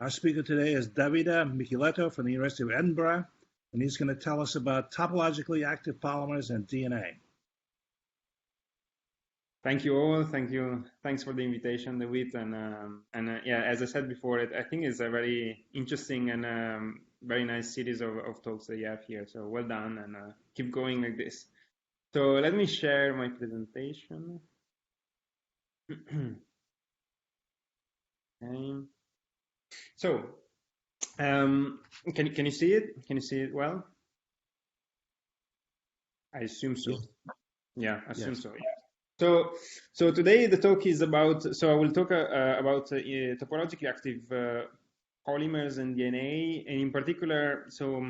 Our speaker today is Davide Michieletto from the University of Edinburgh, and he's going to tell us about topologically active polymers and DNA. Thank you all. Thank you. Thanks for the invitation, Davide. And yeah, as I said before, I think it's a very interesting and very nice series of talks that you have here. So well done, and keep going like this. So let me share my presentation. Okay. So can you see it? Can you see it well? I assume so. Yeah, I assume so. Yeah. So today the talk is about. So I will talk about topologically active polymers and DNA, and in particular, so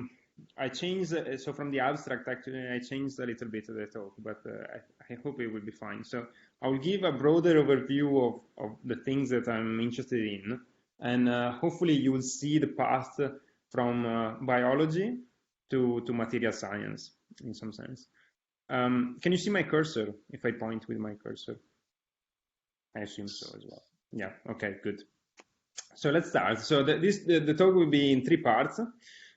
I changed. So from the abstract, actually, I changed a little bit of the talk, but I hope it will be fine. So I will give a broader overview of the things that I'm interested in, and hopefully you will see the path from biology to material science in some sense. Can you see my cursor if I point with my cursor? I assume so as well. Yeah, okay, good. So let's start. So the talk will be in 3 parts.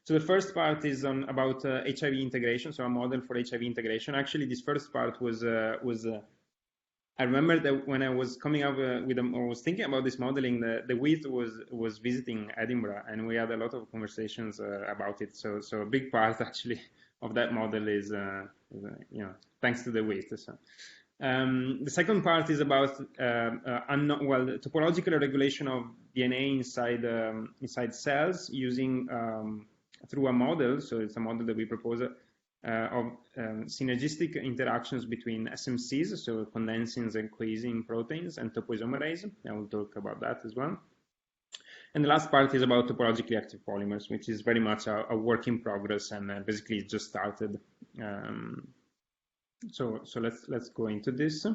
So the first part is about HIV integration, so a model for HIV integration. Actually, this first part was I remember that when I was coming up with them, or was thinking about this modeling, the WIT was visiting Edinburgh, and we had a lot of conversations about it. So a big part actually of that model is thanks to the WIT. So the second part is about the topological regulation of DNA inside cells using through a model. So it's a model that we propose of synergistic interactions between SMCs, so condensings and coising proteins, and topoisomerase. I will talk about that as well. And the last part is about topologically active polymers, which is very much a work in progress, and basically it just started. So let's go into this.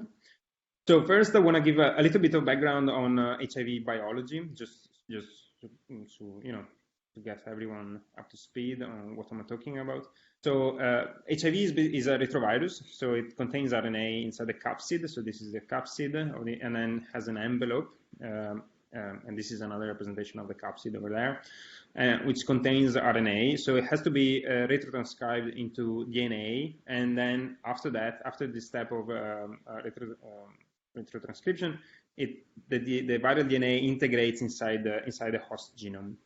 So first, I want to give a little bit of background on HIV biology, just to to get everyone up to speed on what I'm talking about. So HIV is a retrovirus, so it contains RNA inside the capsid. So this is the capsid, and then has an envelope, and this is another representation of the capsid over there, which contains RNA. So it has to be retrotranscribed into DNA, and then after that, after this step of retrotranscription, the viral DNA integrates inside the host genome.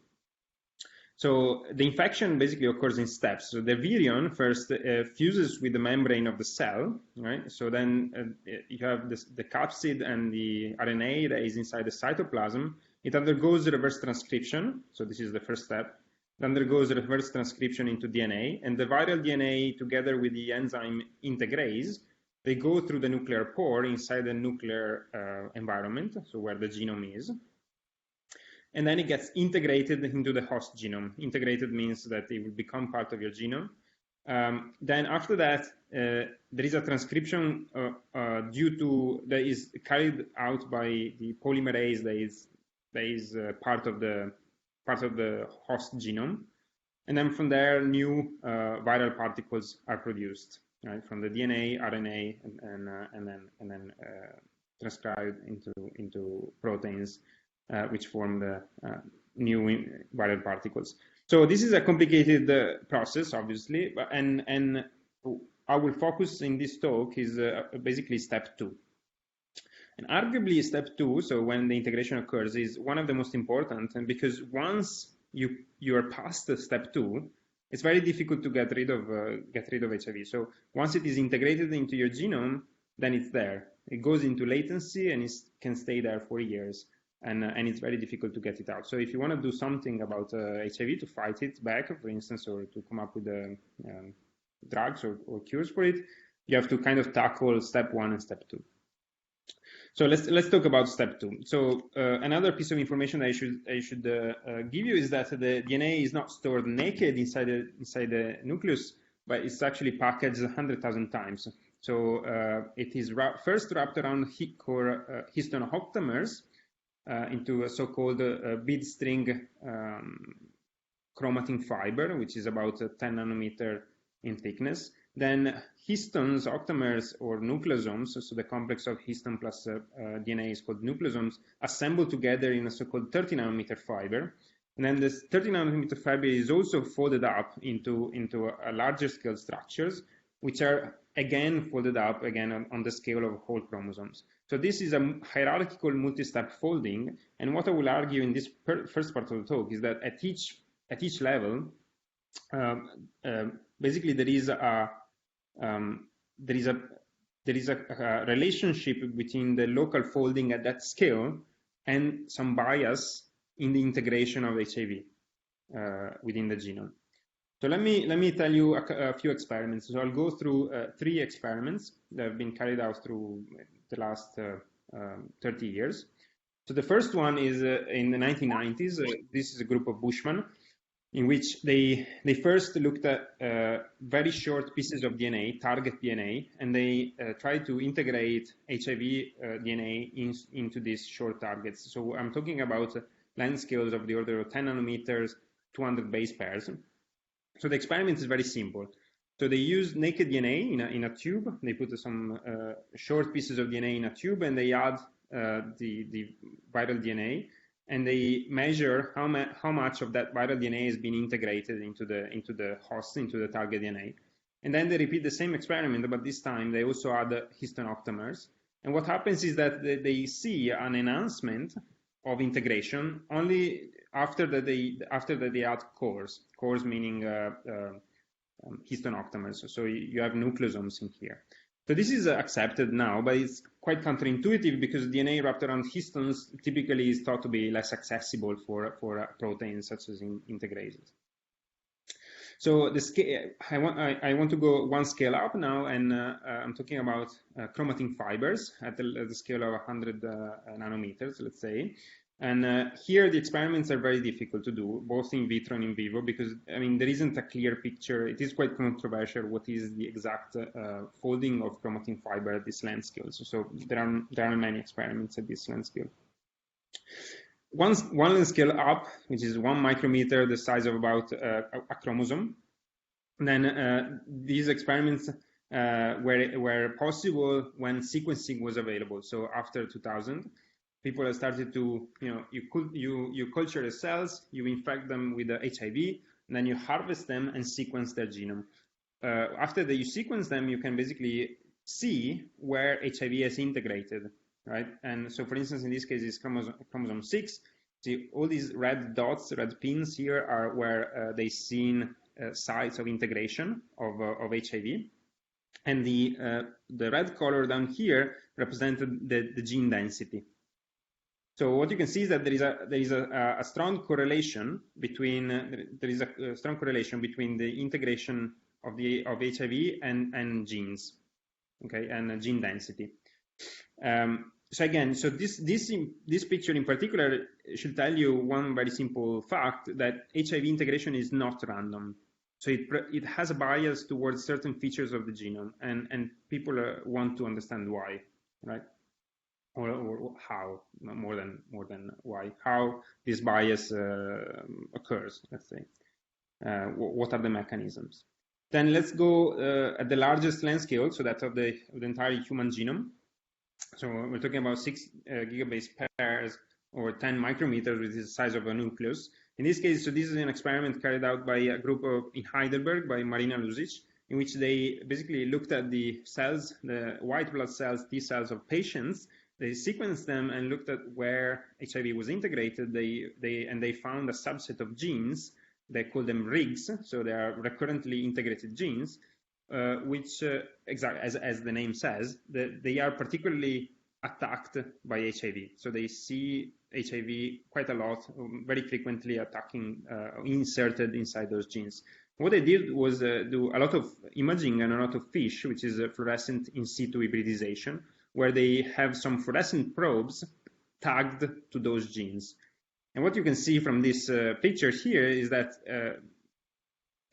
So the infection basically occurs in steps. So the virion first fuses with the membrane of the cell, right? So then you have the capsid and the RNA that is inside the cytoplasm. It undergoes reverse transcription. So this is the first step. It undergoes reverse transcription into DNA, and the viral DNA together with the enzyme integrase, they go through the nuclear pore inside the nuclear environment, so where the genome is. And then it gets integrated into the host genome. Integrated means that it will become part of your genome. Then after that, there is a transcription that is carried out by the polymerase that is part of the host genome. And then from there, new viral particles are produced, right, from the DNA, RNA, and then transcribed into proteins, which form the new viral particles. So this is a complicated process, obviously, and our focus in this talk is basically step 2. And arguably step 2, so when the integration occurs, is one of the most important, and because once you are past step 2, it's very difficult to get rid of HIV. So once it is integrated into your genome, then it's there. It goes into latency, and it can stay there for years. And it's very difficult to get it out. So if you want to do something about HIV to fight it back, for instance, or to come up with drugs or cures for it, you have to kind of tackle step 1 and step 2. So let's talk about step 2. So another piece of information that I should give you is that the DNA is not stored naked inside the nucleus, but it's actually packaged 100,000 times. So it is first wrapped around histone octamers, into a so-called bead string chromatin fiber, which is about 10 nanometer in thickness. Then histones, octamers, or nucleosomes, so the complex of histone plus DNA is called nucleosomes, assembled together in a so-called 30 nanometer fiber. And then this 30 nanometer fiber is also folded up into a larger scale structures, which are again folded up again on the scale of whole chromosomes. So this is a hierarchical multi-step folding. And what I will argue in this first part of the talk is that at each level, basically there is a relationship between the local folding at that scale and some bias in the integration of HIV within the genome. So let me tell you a few experiments. So I'll go through 3 experiments that have been carried out through the last 30 years. So the first one is in the 1990s. This is a group of Bushmen in which they first looked at very short pieces of DNA, target DNA, and they tried to integrate HIV DNA into these short targets. So I'm talking about length scales of the order of 10 nanometers, 200 base pairs. So the experiment is very simple. So they use naked DNA in a tube. They put some short pieces of DNA in a tube, and they add the viral DNA, and they measure how much of that viral DNA has been integrated into the host, into the target DNA. And then they repeat the same experiment, but this time they also add histone octamers. And what happens is that they see an enhancement of integration only after that they add cores. Cores meaning histone octamers. So you have nucleosomes in here. So this is accepted now, but it's quite counterintuitive because DNA wrapped around histones typically is thought to be less accessible for proteins such as integrases. So the scale, I want to go one scale up now, and I'm talking about chromatin fibers at the scale of 100 nanometers, let's say. And here the experiments are very difficult to do, both in vitro and in vivo, because I mean there isn't a clear picture. It is quite controversial what is the exact folding of chromatin fiber at this length scale. So there are many experiments at this length scale. One length scale up, which is 1 micrometer, the size of about a chromosome. Then these experiments were possible when sequencing was available. So after 2000. People have started to, you culture the cells, you infect them with the HIV, and then you harvest them and sequence their genome. After that you sequence them, you can basically see where HIV has integrated, right? And so, for instance, in this case, it's chromosome 6. See, all these red dots, red pins here are where they seen sites of integration of HIV. And the red color down here represented the gene density. So what you can see is that there is a strong correlation between the integration of HIV and genes, okay, and gene density. So again, so this picture in particular should tell you one very simple fact, that HIV integration is not random. So it has a bias towards certain features of the genome, and people want to understand why, right? Or how, more than why, how this bias occurs, let's say. What are the mechanisms? Then let's go at the largest length scale, so that of the entire human genome. So we're talking about 6 gigabase pairs, or 10 micrometers, which is the size of a nucleus. In this case, so this is an experiment carried out by a group in Heidelberg by Marina Lusic, in which they basically looked at the cells, the white blood cells, T cells of patients. They sequenced them and looked at where HIV was integrated. They found a subset of genes. They call them RIGs, so they are recurrently integrated genes, which, as the name says, they are particularly attacked by HIV. So they see HIV quite a lot, very frequently attacking, inserted inside those genes. What they did was do a lot of imaging and a lot of FISH, which is fluorescent in situ hybridization, where they have some fluorescent probes tagged to those genes. And what you can see from this picture here is that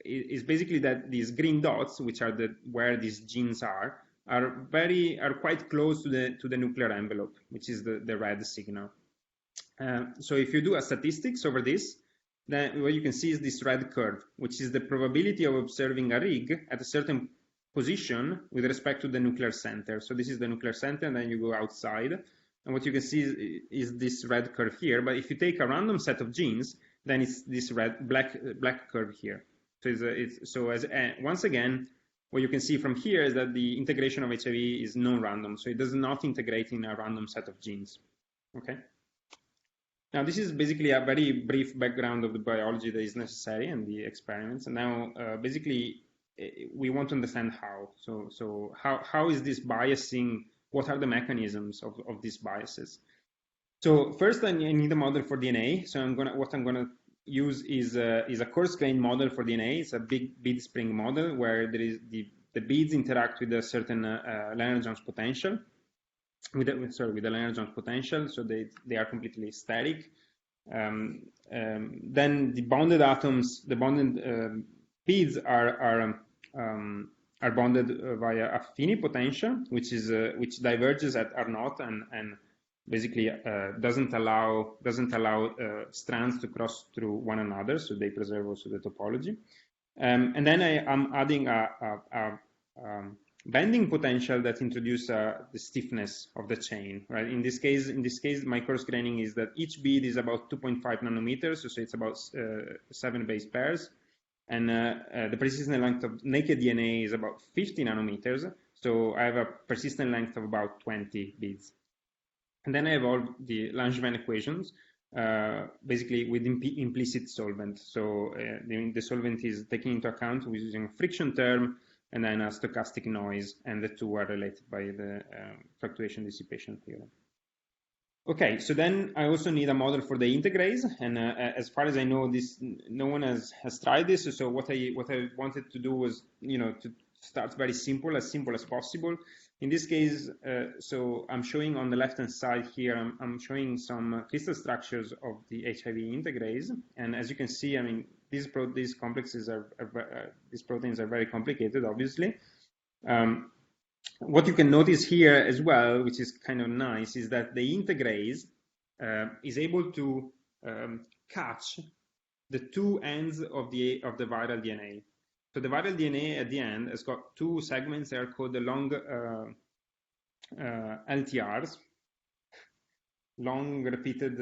is basically that these green dots, which are where these genes are quite close to the nuclear envelope, which is the red signal. So if you do a statistics over this, then what you can see is this red curve, which is the probability of observing a RIG at a certain position with respect to the nuclear center. So this is the nuclear center, and then you go outside. And what you can see is this red curve here. But if you take a random set of genes, then it's this black curve here. So once again, what you can see from here is that the integration of HIV is non-random, so it does not integrate in a random set of genes. Okay. Now this is basically a very brief background of the biology that is necessary and the experiments. And now basically we want to understand how. So how is this biasing? What are the mechanisms of these biases? So first, I need a model for DNA. So what I'm gonna use is a coarse-grained model for DNA. It's a big bead spring model where there is the beads interact with a certain Lagrange potential. With the Lagrange potential, so they are completely static. Then the bonded atoms, the bonded beads are bonded via affini potential, which diverges at R0 and basically doesn't allow strands to cross through one another, so they preserve also the topology. And then I'm adding a bending potential that introduces the stiffness of the chain, right? In this case, my coarse graining is that each bead is about 2.5 nanometers, so it's about 7 base pairs, and the persistent length of naked DNA is about 50 nanometers, so I have a persistent length of about 20 beads. And then I evolve the Langevin equations, basically with implicit solvent. So the solvent is taken into account using a friction term and then a stochastic noise, and the two are related by the fluctuation dissipation theorem. Okay, so then I also need a model for the integrase, and as far as I know, no one has tried this. So what I wanted to do was, to start very simple as possible. In this case, so I'm showing on the left-hand side here, I'm showing some crystal structures of the HIV integrase, and as you can see, I mean, these complexes these proteins are very complicated, obviously. What you can notice here as well, which is kind of nice, is that the integrase is able to catch the two ends of the viral DNA. So the viral DNA at the end has got two segments that are called the long LTRs, long repeated.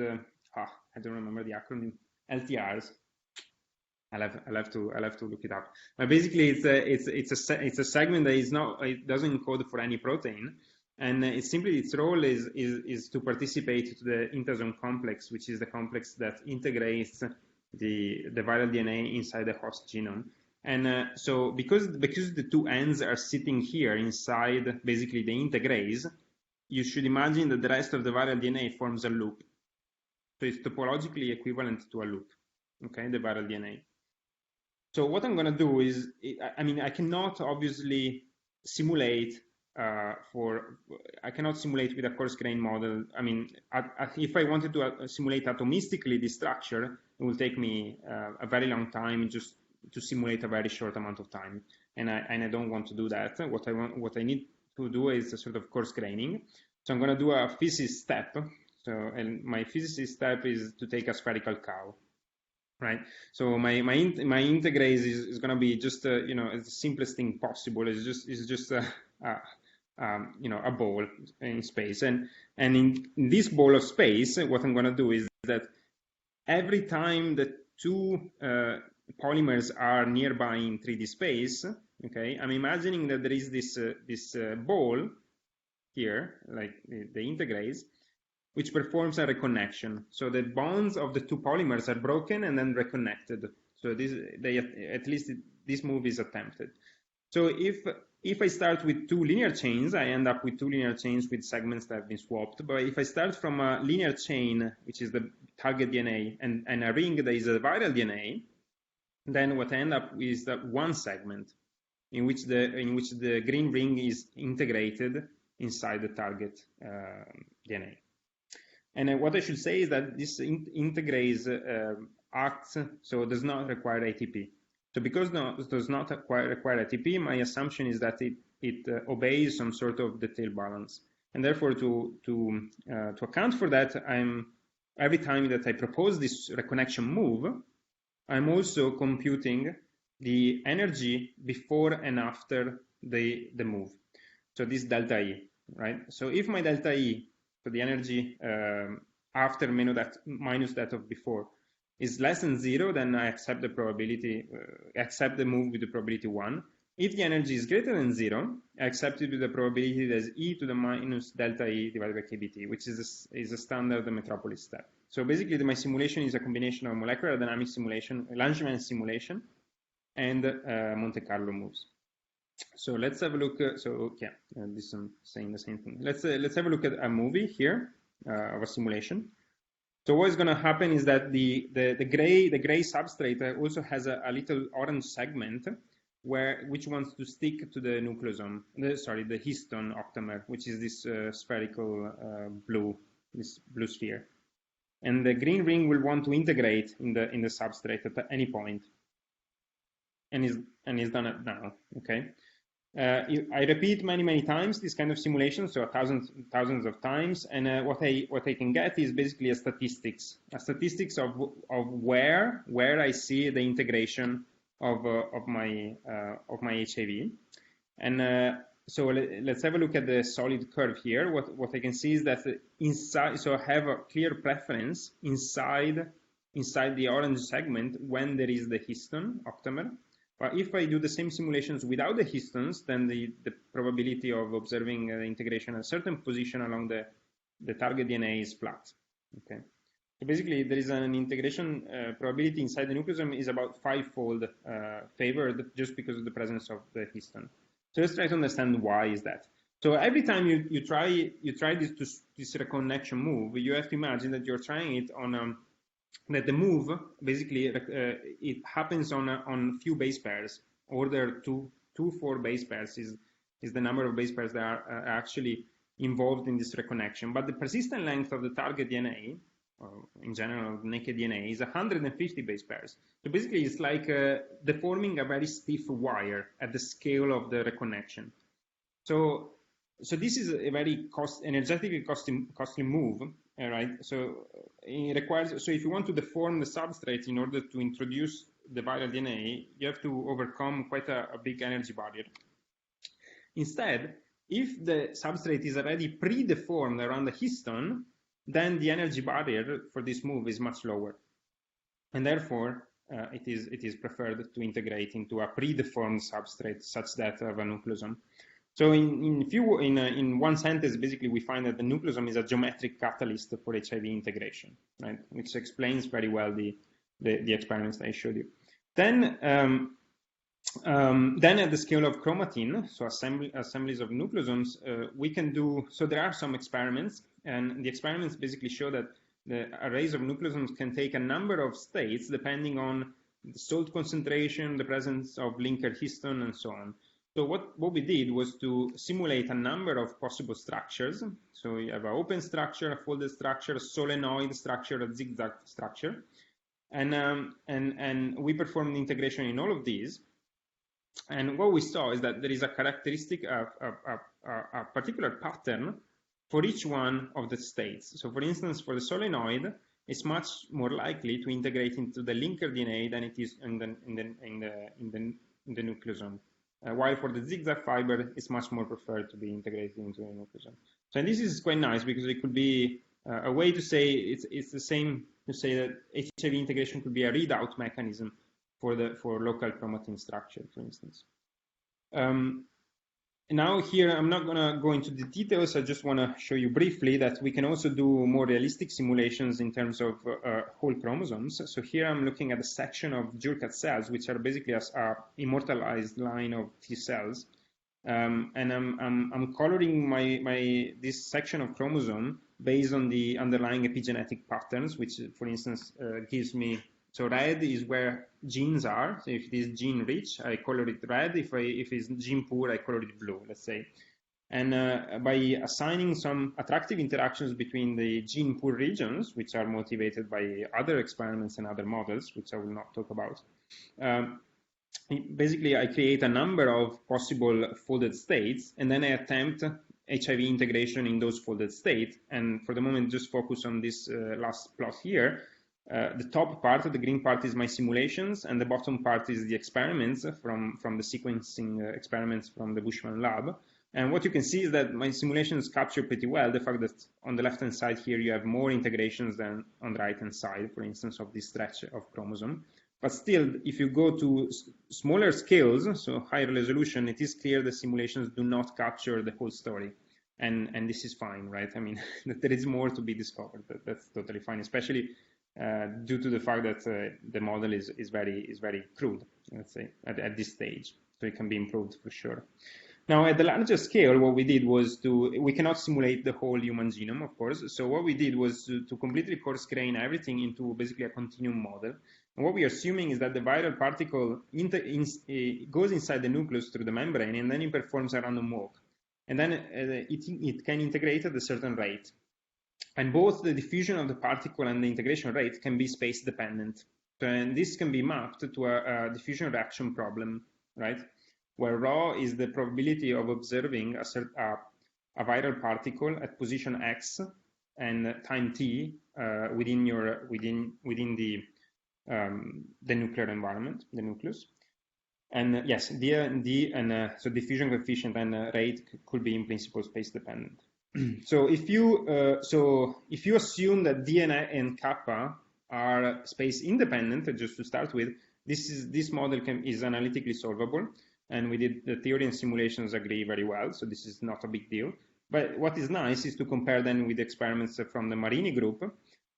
I don't remember the acronym. LTRs. I'll have to look it up. But basically, it's a segment that it doesn't encode for any protein, and its role is to participate to the intersome complex, which is the complex that integrates the viral DNA inside the host genome. And so because the two ends are sitting here inside basically the integrase, you should imagine that the rest of the viral DNA forms a loop. So it's topologically equivalent to a loop, okay, the viral DNA. So what I'm going to do is, I cannot obviously simulate I cannot simulate with a coarse-grained model. I mean, if I wanted to simulate atomistically this structure, it will take me a very long time just to simulate a very short amount of time, and I don't want to do that. What I need to do is a sort of coarse graining. So I'm going to do a physics step. And my physics step is to take a spherical cow, right? So my integrase is going to be just the simplest thing possible. It's just a ball in space, and in this ball of space, what I'm going to do is that every time the two polymers are nearby in 3D space, okay, I'm imagining that there is this ball here, like the integrase, which performs a reconnection. So the bonds of the two polymers are broken and then reconnected. So at least this move is attempted. So if I start with two linear chains, I end up with two linear chains with segments that have been swapped. But if I start from a linear chain, which is the target DNA, and a ring that is a viral DNA, then what I end up with is that one segment in which the green ring is integrated inside the target DNA. And what I should say is that this integrase acts, so does not require ATP. So because it does not require ATP, my assumption is that it obeys some sort of detail balance. And therefore, to account for that, every time that I propose this reconnection move, I'm also computing the energy before and after the move. So this delta E, right? So if my delta E, so the energy after minus that of before, is less than 0, then I accept the probability, accept the move with the probability 1. If the energy is greater than 0, I accept it with the probability that is e to the minus delta E divided by kBt, which is a standard metropolis step. So basically, my simulation is a combination of molecular dynamics simulation, Langevin simulation, and Monte Carlo moves. So let's have a look. This I'm saying the same thing. Let's have a look at a movie here of a simulation. So what is going to happen is that the gray substrate also has a little orange segment which wants to stick to the nucleosome. The histone octamer, which is this spherical this blue sphere. And the green ring will want to integrate in the substrate at any point, and is done it now. Okay. I repeat many times this kind of simulation, so thousands of times, and what I can get is basically a statistics of where I see the integration of my HIV, and so let's have a look at the solid curve here. What I can see is that inside, so I have a clear preference inside the orange segment when there is the histone octamer. But if I do the same simulations without the histones, then the probability of observing integration at a certain position along the target DNA is flat. Okay. So basically, there is an integration probability inside the nucleosome is about 5-fold favored just because of the presence of the histone. So let's try to understand why is that. So every time you try this reconnection move, you have to imagine that you're trying it on that the move basically it happens on few base pairs. Order 2-4 base pairs is the number of base pairs that are actually involved in this reconnection. But the persistent length of the target DNA, or in general naked DNA, is 150 base pairs. So basically, it's like deforming a very stiff wire at the scale of the reconnection. So this is a very energetically costly move. All right, so it requires. So if you want to deform the substrate in order to introduce the viral DNA, you have to overcome quite a big energy barrier. Instead, if the substrate is already pre-deformed around the histone, then the energy barrier for this move is much lower, and therefore it is preferred to integrate into a pre-deformed substrate such that of a nucleosome. So in one sentence, basically, we find that the nucleosome is a geometric catalyst for HIV integration, right? Which explains very well the experiments that I showed you. Then at the scale of chromatin, so assemblies of nucleosomes, we can do. So there are some experiments, and the experiments basically show that the arrays of nucleosomes can take a number of states depending on the salt concentration, the presence of linker histone, and so on. So what we did was to simulate a number of possible structures. So you have an open structure, a folded structure, a solenoid structure, a zigzag structure, and we performed integration in all of these. And what we saw is that there is a characteristic of a particular pattern for each one of the states. So, for instance, for the solenoid, it's much more likely to integrate into the linker DNA than it is in the nucleosome. While for the zigzag fiber, it's much more preferred to be integrated into the nucleosome. So this is quite nice because it could be a way to say it's the same to say that HIV integration could be a readout mechanism for local chromatin structure, for instance. Now here, I'm not going to go into the details. I just want to show you briefly that we can also do more realistic simulations in terms of whole chromosomes. So here I'm looking at a section of Jurkat cells, which are basically a immortalized line of T cells. And I'm coloring this section of chromosome based on the underlying epigenetic patterns, which, for instance, gives me. So red is where genes are. So if it is gene rich, I color it red. If it's gene poor, I color it blue, let's say. And by assigning some attractive interactions between the gene poor regions, which are motivated by other experiments and other models, which I will not talk about, basically I create a number of possible folded states, and then I attempt HIV integration in those folded states. And for the moment, just focus on this last plot here. The top part, the green part, is my simulations, and the bottom part is the experiments from the sequencing experiments from the Bushman lab. And what you can see is that my simulations capture pretty well the fact that on the left-hand side here you have more integrations than on the right-hand side, for instance, of this stretch of chromosome. But still, if you go to smaller scales, so higher resolution, it is clear the simulations do not capture the whole story. And this is fine, right? I mean, there is more to be discovered. That's totally fine, especially due to the fact that the model is very crude, let's say, at this stage. So it can be improved for sure. Now, at the larger scale, what we did was we cannot simulate the whole human genome, of course. So what we did was to completely coarse grain everything into basically a continuum model. And what we are assuming is that the viral particle goes inside the nucleus through the membrane, and then it performs a random walk. And then it can integrate at a certain rate. And both the diffusion of the particle and the integration rate can be space dependent. And this can be mapped to a diffusion reaction problem, right? Where rho is the probability of observing a viral particle at position x and time t within the nuclear environment, the nucleus. And yes, so diffusion coefficient and rate could be in principle space dependent. So if you assume that DNA and kappa are space independent, just to start with, this model is analytically solvable. And we did the theory and simulations agree very well, so this is not a big deal. But what is nice is to compare them with experiments from the Marini group.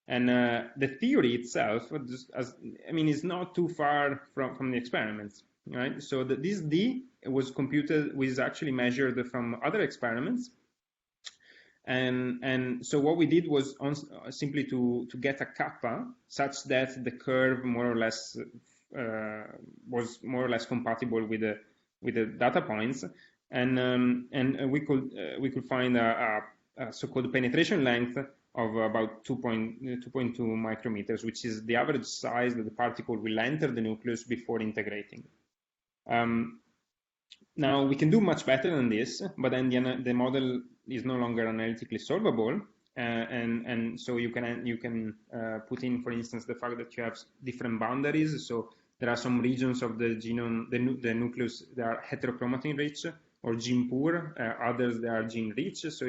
And the theory itself, is not too far from the experiments, right? So this D was actually measured from other experiments. And so what we did was simply to get a kappa such that the curve more or less was more or less compatible with the data points, and we could find a so-called penetration length of about 2.2 micrometers, which is the average size that the particle will enter the nucleus before integrating. Now we can do much better than this, but then the model is no longer analytically solvable, and so you can put in, for instance, the fact that you have different boundaries. So there are some regions of the genome, the nucleus, that are heterochromatin rich or gene poor. Others, they are gene rich. So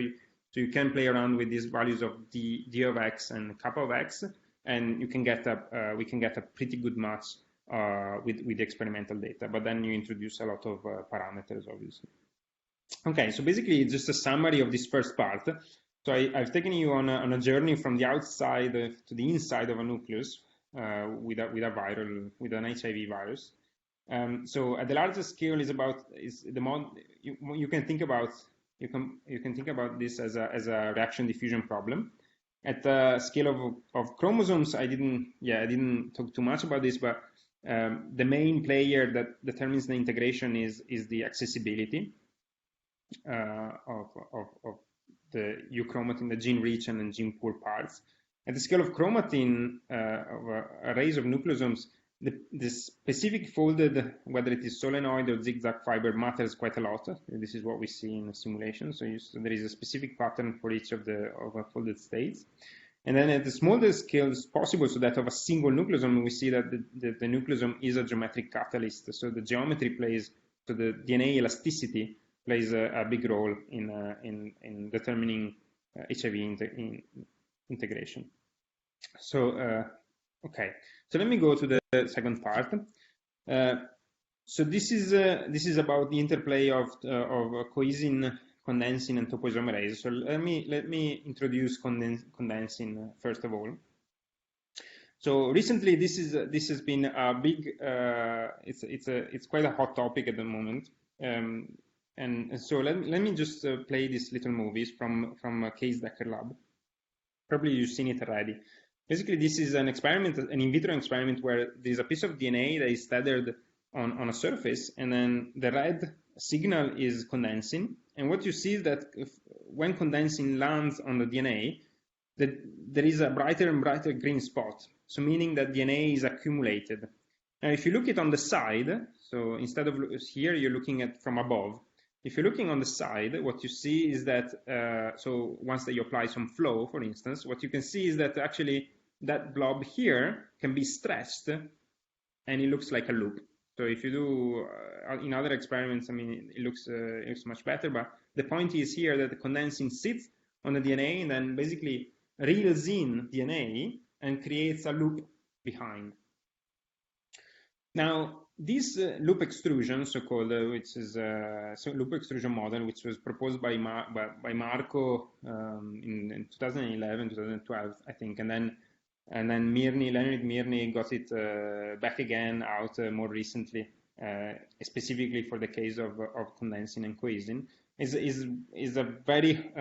you can play around with these values of D of X and kappa of X, and we can get a pretty good match with the experimental data. But then you introduce a lot of parameters, obviously. Okay, so basically it's just a summary of this first part. So I've taken you on a journey from the outside to the inside of a nucleus. With an HIV virus. So at the largest scale you can think about this as a reaction diffusion problem. At the scale of chromosomes, I didn't talk too much about this, but the main player that determines the integration is the accessibility of the euchromatin, the gene rich and the gene poor parts. At the scale of chromatin, of arrays of nucleosomes, the specific folded, whether it is solenoid or zigzag fiber, matters quite a lot. This is what we see in the simulation. So there is a specific pattern for each of folded states. And then at the smallest scales possible, so that of a single nucleosome, we see that the nucleosome is a geometric catalyst. So the geometry so the DNA elasticity plays a big role in determining HIV integration. So okay, so let me go to the second part. So this is about the interplay of coisin, condensing, and topoisomerase. So let me introduce condensing first of all. So recently, this has been a big. It's quite a hot topic at the moment. And so let me just play these little movies from a Case Decker lab. Probably you've seen it already. Basically, this is an experiment, an in vitro experiment, where there's a piece of DNA that is tethered on a surface, and then the red signal is condensing. And what you see is that when condensing lands on the DNA, there is a brighter and brighter green spot. So meaning that DNA is accumulated. Now, if you look at on the side, so instead of here, you're looking at from above. If you're looking on the side, what you see is that, so once that you apply some flow, for instance, what you can see is that actually that blob here can be stretched and it looks like a loop. So if you do, in other experiments, I mean, it looks much better, but the point is here that the condensing sits on the DNA and then basically reels in DNA and creates a loop behind. Now, this loop extrusion, so-called, which is loop extrusion model, which was proposed by Marco in 2011, 2012, I think, and then Leonid Mirny got it back again out more recently, specifically for the case of condensing and coesin, is a very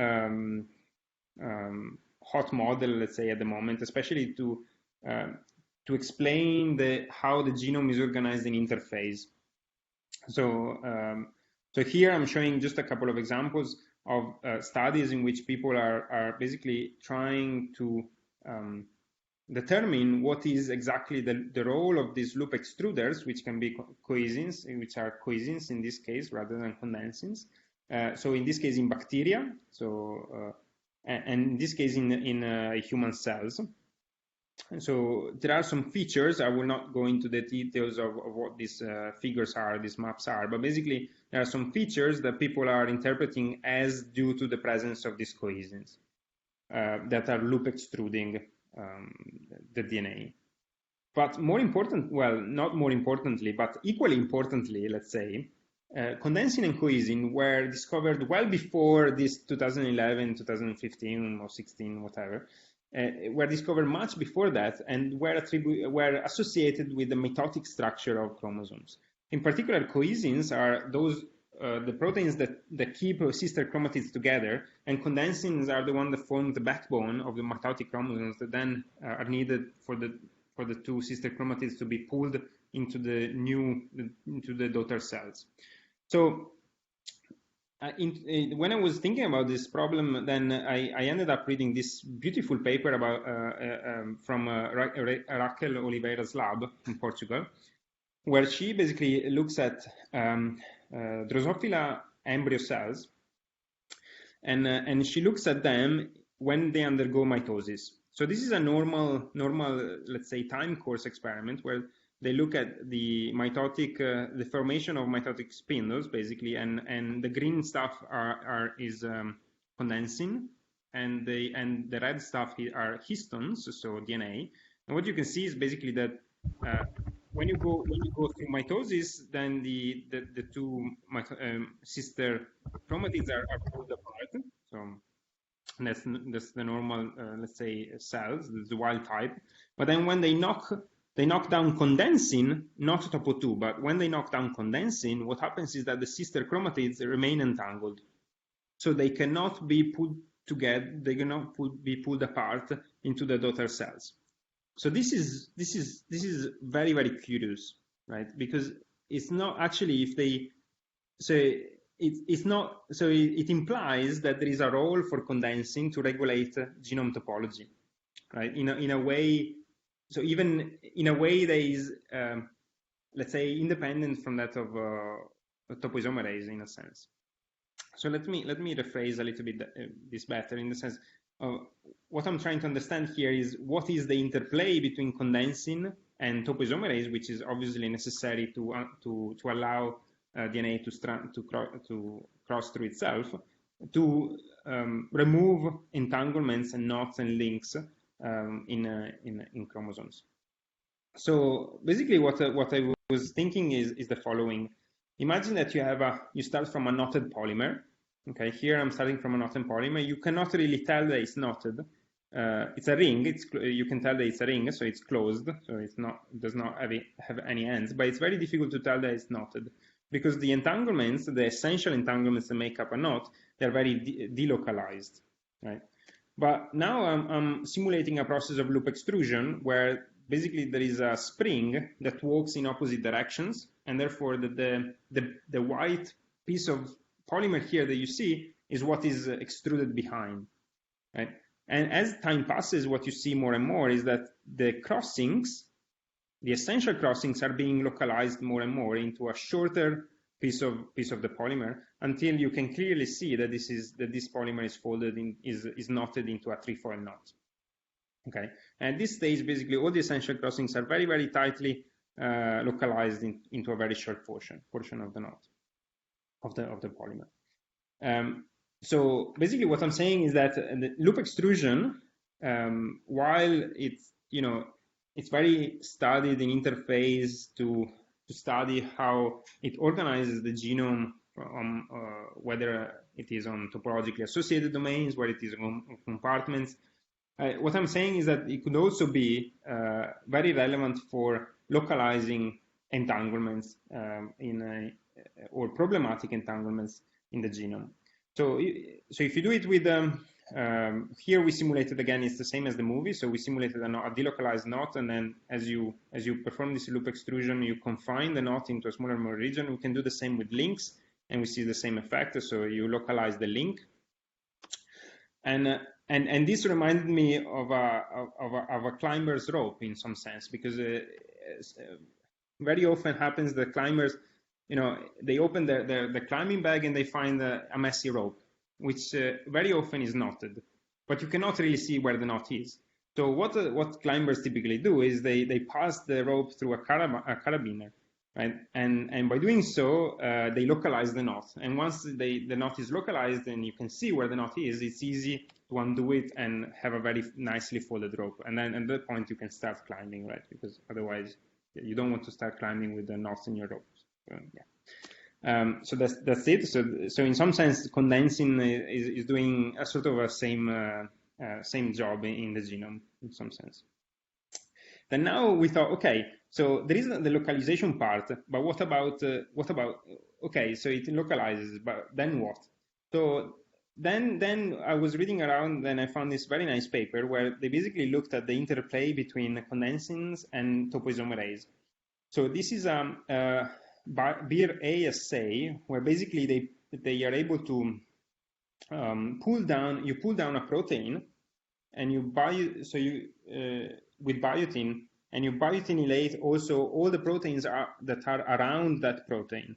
hot model, let's say, at the moment, especially to explain how the genome is organized in interphase. So here I'm showing just a couple of examples of studies in which people are basically trying to determine what is exactly the role of these loop extruders, which can be coesins, which are coesins in this case rather than condensins. So in this case in bacteria, and in this case in human cells. And so there are some features. I will not go into the details of what these figures are, these maps are, but basically there are some features that people are interpreting as due to the presence of these coesins that are loop extruding the DNA. But more important, well, not more importantly, but equally importantly, let's say, condensing and coesin were discovered well before this 2011, 2015 or 16, whatever. Were discovered much before that and were associated with the mitotic structure of chromosomes. In particular, coesins are those the proteins that keep sister chromatids together, and condensins are the ones that form the backbone of the mitotic chromosomes that then are needed for the two sister chromatids to be pulled into the daughter cells. So when I was thinking about this problem, then I ended up reading this beautiful paper about from Raquel Oliveira's lab in Portugal, where she basically looks at Drosophila embryo cells, and she looks at them when they undergo mitosis. So this is a normal, let's say, time course experiment where they look at the mitotic, the formation of mitotic spindles, basically, and the green stuff is condensing, and the red stuff are histones, so DNA. And what you can see is basically that when you go through mitosis, then the two sister chromatids are pulled apart. So that's the normal, let's say, cells, the wild type. But then when they knock down condensing, not topo2, but when they knock down condensing, what happens is that the sister chromatids remain entangled. So they cannot be put together, they cannot be pulled apart into the daughter cells. So this is very, very curious, right? Because it's not actually it implies that there is a role for condensing to regulate genome topology, right? In a way. So even in a way that is, let's say, independent from that of topoisomerase in a sense. So let me rephrase a little bit this better, in the sense of what I'm trying to understand here is what is the interplay between condensing and topoisomerase, which is obviously necessary to allow DNA to cross through itself, to remove entanglements and knots and links in chromosomes. So basically what I was thinking is the following. Imagine that you start from a knotted polymer. Okay, here I'm starting from a knotted polymer. You cannot really tell that it's knotted. It's a ring. You can tell that it's a ring, so it's closed. So it does not have any ends. But it's very difficult to tell that it's knotted because the entanglements, the essential entanglements that make up a knot, they're very delocalized, right? But now I'm simulating a process of loop extrusion where basically there is a spring that walks in opposite directions, and therefore the white piece of polymer here that you see is what is extruded behind, right? And as time passes, what you see more and more is that the crossings, the essential crossings, are being localized more and more into a shorter piece of the polymer, until you can clearly see that this polymer is folded in, is knotted into a trefoil knot. Okay, and at this stage, basically all the essential crossings are very, very tightly localized into a very short portion of the knot of the polymer. So basically what I'm saying is that the loop extrusion, while it's, it's very studied in interface to study how it organizes the genome, whether it is on topologically associated domains, whether it is on compartments. What I'm saying is that it could also be very relevant for localizing entanglements or problematic entanglements in the genome. So if you do it with here we simulated, again, it's the same as the movie. So we simulated a delocalized knot, and then as you perform this loop extrusion, you confine the knot into a smaller region. We can do the same with links, and we see the same effect. So you localize the link, and this reminded me of a climber's rope in some sense, because very often happens that climbers, they open the climbing bag and they find a messy rope, which very often is knotted, but you cannot really see where the knot is. So what climbers typically do is they pass the rope through a carabiner, right? And by doing so, they localize the knot. And once the knot is localized and you can see where the knot is, it's easy to undo it and have a very nicely folded rope. And then at that point, you can start climbing, right? Because otherwise, you don't want to start climbing with the knots in your rope. So that's it. So in some sense, condensing is doing a sort of a same job in the genome in some sense. Then now we thought, okay, so there is the localization part, but what about okay, so it localizes, but then what? So then I was reading around, then I found this very nice paper where they basically looked at the interplay between condensins and topoisomerase. So this is a BIR-A assay where basically they are able to pull down a protein, and with biotin, and you biotinylate also all the proteins that are around that protein.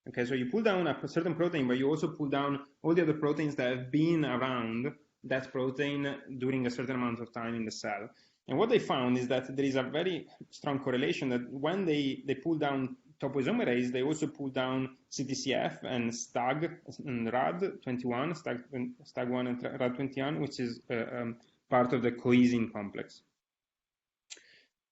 Okay, so you pull down a certain protein, but you also pull down all the other proteins that have been around that protein during a certain amount of time in the cell. And what they found is that there is a very strong correlation that when they pull down topoisomerase, they also pull down CTCF and STAG and RAD21, STAG1 and RAD21, which is part of the coisin complex.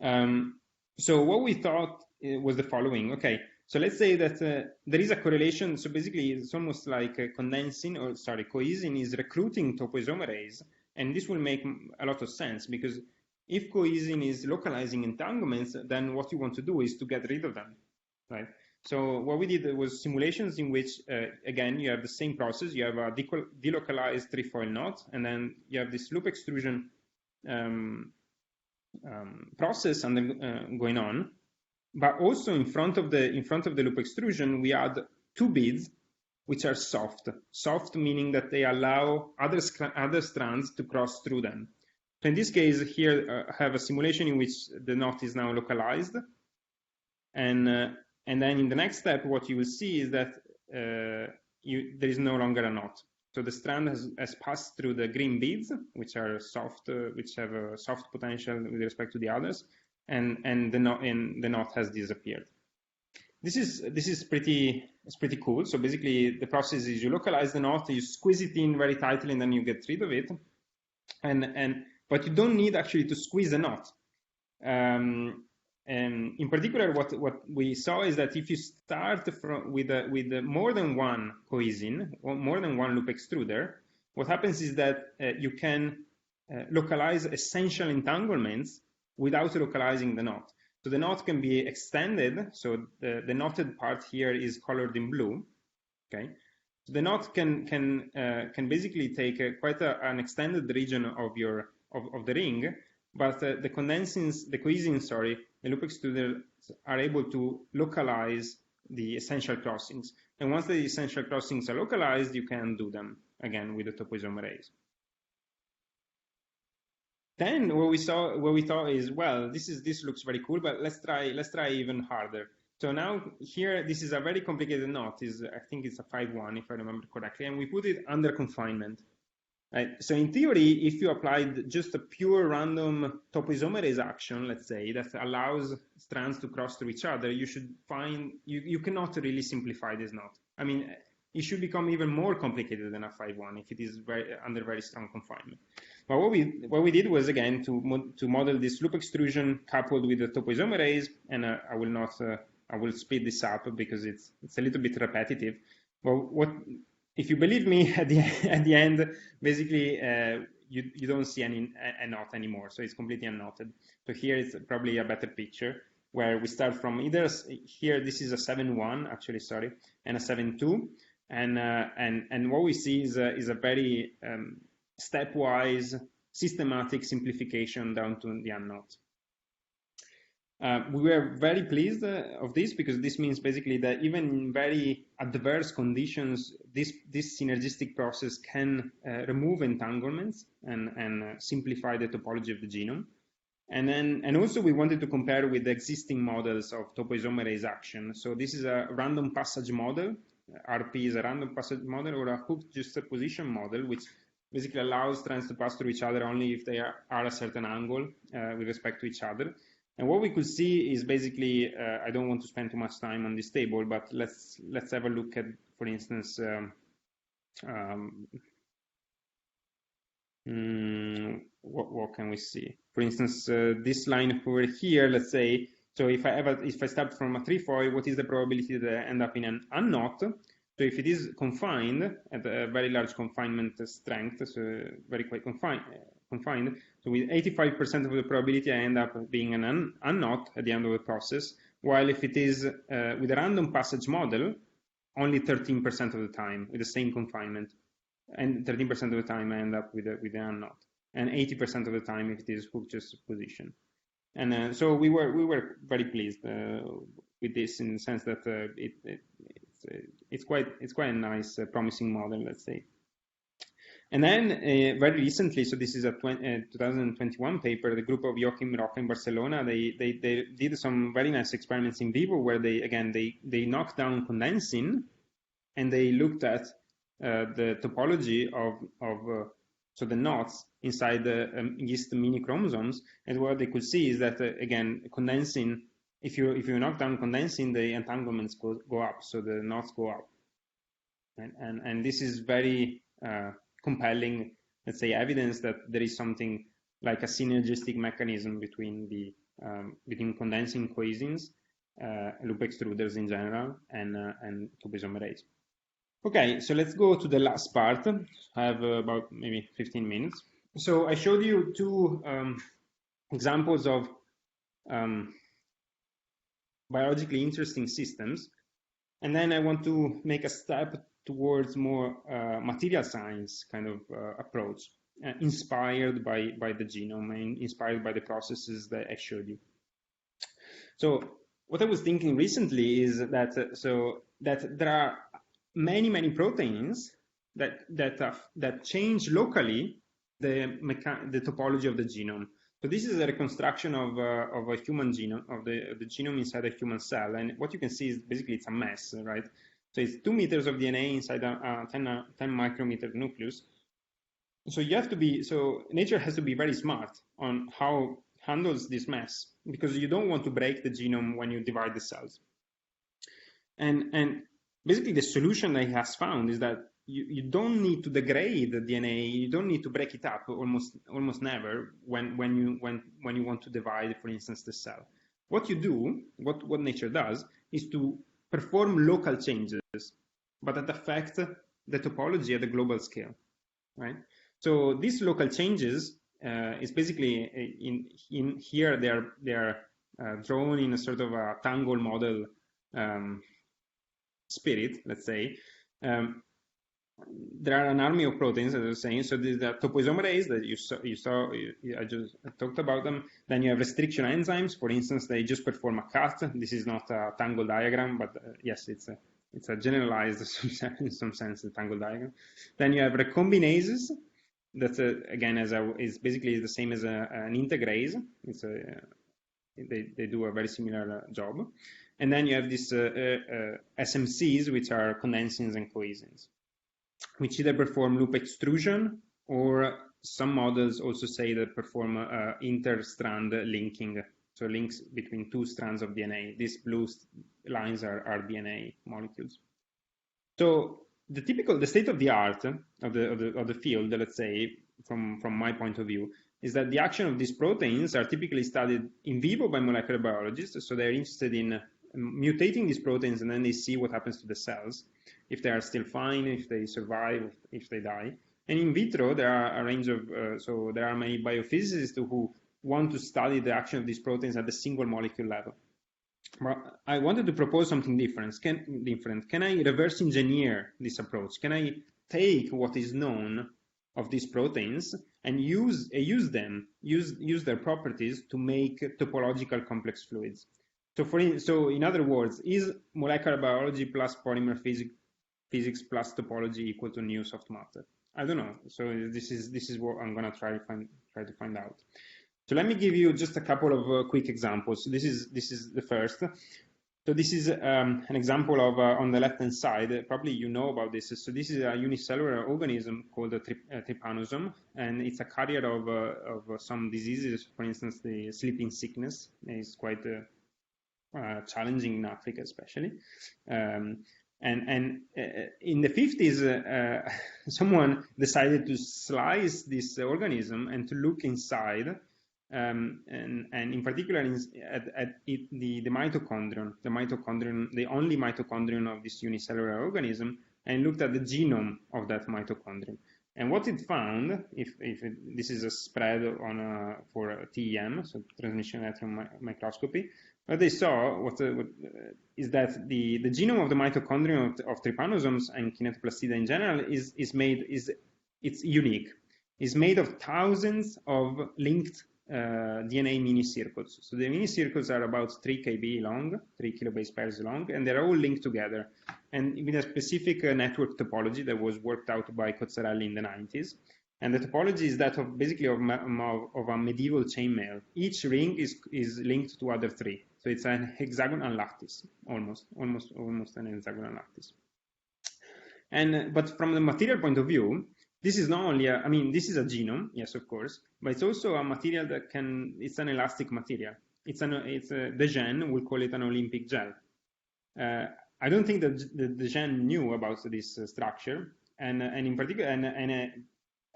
So what we thought was the following. Okay, so let's say that there is a correlation. So basically, it's almost like coisin is recruiting topoisomerase, and this will make a lot of sense, because if coisin is localizing entanglements, then what you want to do is to get rid of them, right? So what we did was simulations in which, again, you have the same process. You have a delocalized trefoil knot, and then you have this loop extrusion process going on. But also in front of the loop extrusion, we add two beads, which are soft. Soft meaning that they allow other strands to cross through them. So in this case, here I have a simulation in which the knot is now localized, and then in the next step, what you will see is that there is no longer a knot. So the strand has passed through the green beads, which are soft, which have a soft potential with respect to the others, and the knot has disappeared. This is pretty cool. So basically, the process is you localize the knot, you squeeze it in very tightly, and then you get rid of it. But you don't need actually to squeeze the knot. And in particular, what we saw is that if you start with more than one coisin, or more than one loop extruder, what happens is that you can localize essential entanglements without localizing the knot. So the knot can be extended. So the knotted part here is colored in blue. Okay, so the knot can basically take quite an extended region of the ring, but the coisins, the loop extruders are able to localize the essential crossings. And once the essential crossings are localized, you can do them again with the topoisomerase. Then what we thought is, well, this looks very cool, but let's try even harder. So now here, this is a very complicated knot. I think it's a 5-1 if I remember correctly, and we put it under confinement. Right. So in theory, if you applied just a pure random topoisomerase action, let's say, that allows strands to cross through each other, you should find you cannot really simplify this knot. I mean, it should become even more complicated than F5.1 if it is under very strong confinement. But what we did was, again, to model this loop extrusion coupled with the topoisomerase, and I will speed this up because it's a little bit repetitive. But if you believe me, at the end, basically you don't see a knot anymore, so it's completely unknotted. So here is probably a better picture where we start from either here. This is a 7.1 actually, sorry, and a 7.2. And what we see is a very stepwise, systematic simplification down to the unknot. We were very pleased of this because this means basically that even in very adverse conditions, this synergistic process can remove entanglements and simplify the topology of the genome. And also we wanted to compare with the existing models of topoisomerase action. So this is a random passage model. RP is a random passage model or a hooked juxtaposition model, which basically allows strands to pass through each other only if they are a certain angle with respect to each other. And what we could see is basically, I don't want to spend too much time on this table, but let's have a look at, for instance, what can we see? For instance, this line over here, let's say, so if I start from a trefoil, what is the probability that I end up in an unknot? So if it is confined at a very large confinement strength, so very quite confined, so with 85% of the probability I end up being an unknot at the end of the process, while if it is with a random passage model, only 13% of the time with the same confinement, and 13% of the time I end up with an unknot, and 80% of the time if it is hooked juxtaposition. And so we were very pleased with this in the sense that it's quite a nice, promising model, let's say. And then very recently, so this is a 2021 paper, the group of Joachim Roca in Barcelona, they did some very nice experiments in vivo where they knocked down condensing, and they looked at the topology of so the knots inside the yeast mini chromosomes, and what they could see is that again, condensing, if you knock down condensing, the entanglements go up, so the knots go up, and this is very compelling, let's say, evidence that there is something like a synergistic mechanism between the between condensing coisins, loop extruders in general, and topoisomerase. Okay, so let's go to the last part. I have about maybe 15 minutes. So I showed you two examples of biologically interesting systems, and then I want to make a step towards more material science kind of approach, inspired by the genome and inspired by the processes that I showed you. So what I was thinking recently is that that there are many proteins that change locally the topology of the genome. So this is a reconstruction of a human genome, of the genome inside a human cell, and what you can see is basically it's a mess, right? So it's 2 meters of DNA inside a 10 micrometer nucleus. So nature has to be very smart on how handles this mess, because you don't want to break the genome when you divide the cells. And basically the solution that he has found is that you don't need to degrade the DNA, you don't need to break it up, almost never, when you want to divide, for instance, the cell. What you do, what nature does, is to perform local changes, but that affect the topology at the global scale, right? So these local changes is basically in here they are drawn in a sort of a tangle model spirit, let's say. There are an army of proteins, as I was saying. So there's the topoisomerase that you saw. I just talked about them. Then you have restriction enzymes. For instance, they just perform a cut. This is not a tangle diagram, but yes, it's a generalized, in some sense, a tangle diagram. Then you have recombinases. That's again is basically the same as an integrase. It's they do a very similar job. And then you have these SMCs, which are condensings and coisins, which either perform loop extrusion, or some models also say that perform inter-strand linking, so links between 2 strands of DNA. These blue lines are DNA molecules. So the state of the art of the field, let's say, from my point of view, is that the action of these proteins are typically studied in vivo by molecular biologists. So they're interested in mutating these proteins, and then they see what happens to the cells, if they are still fine, if they survive, if they die. And in vitro, there are a range of, so there are many biophysicists who want to study the action of these proteins at the single molecule level. But I wanted to propose something different. Can I reverse engineer this approach? Can I take what is known of these proteins and use their properties to make topological complex fluids? So in other words, is molecular biology plus polymer physics plus topology equal to new soft matter? I don't know. So this is what I'm gonna try to find out. So let me give you just a couple of quick examples. This is the first. So this is an example of on the left-hand side. Probably you know about this. So this is a unicellular organism called a Typanosome, and it's a carrier of some diseases. For instance, the sleeping sickness is quite challenging in Africa, especially. And in the 50s, someone decided to slice this organism and to look inside. And in particular at the mitochondrion, the only mitochondrion of this unicellular organism, and looked at the genome of that mitochondrion. And what it found, this is a spread on for TEM, so transmission electron microscopy, what they saw is that the genome of the mitochondrion of trypanosomes and kinetoplastida in general is unique. It's made of thousands of linked DNA mini circuits. So the mini circuits are about 3 kb long, 3 kilobase pairs long, and they're all linked together, and with a specific network topology that was worked out by Cozzarelli in the 90s. And the topology is that of basically of a medieval chainmail. Each ring is linked to other 3. So it's an hexagonal lattice, almost an hexagonal lattice. But from the material point of view, this is not only this is a genome, yes, of course, but it's also a material that it's an elastic material. The gen, we'll call it an Olympic gel. I don't think that the gen knew about this structure, and in particular,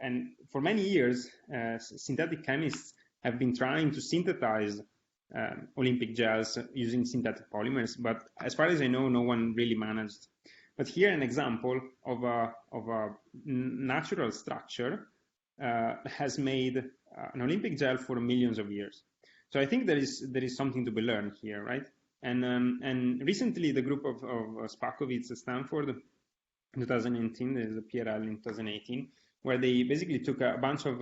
and for many years, synthetic chemists have been trying to synthesize Olympic gels using synthetic polymers, but as far as I know, no one really managed. But here an example of a natural structure has made an Olympic gel for millions of years. So I think there is something to be learned here, right? And recently the group of Spakovitz at Stanford in 2018, there's a PRL in 2018, where they basically took a bunch of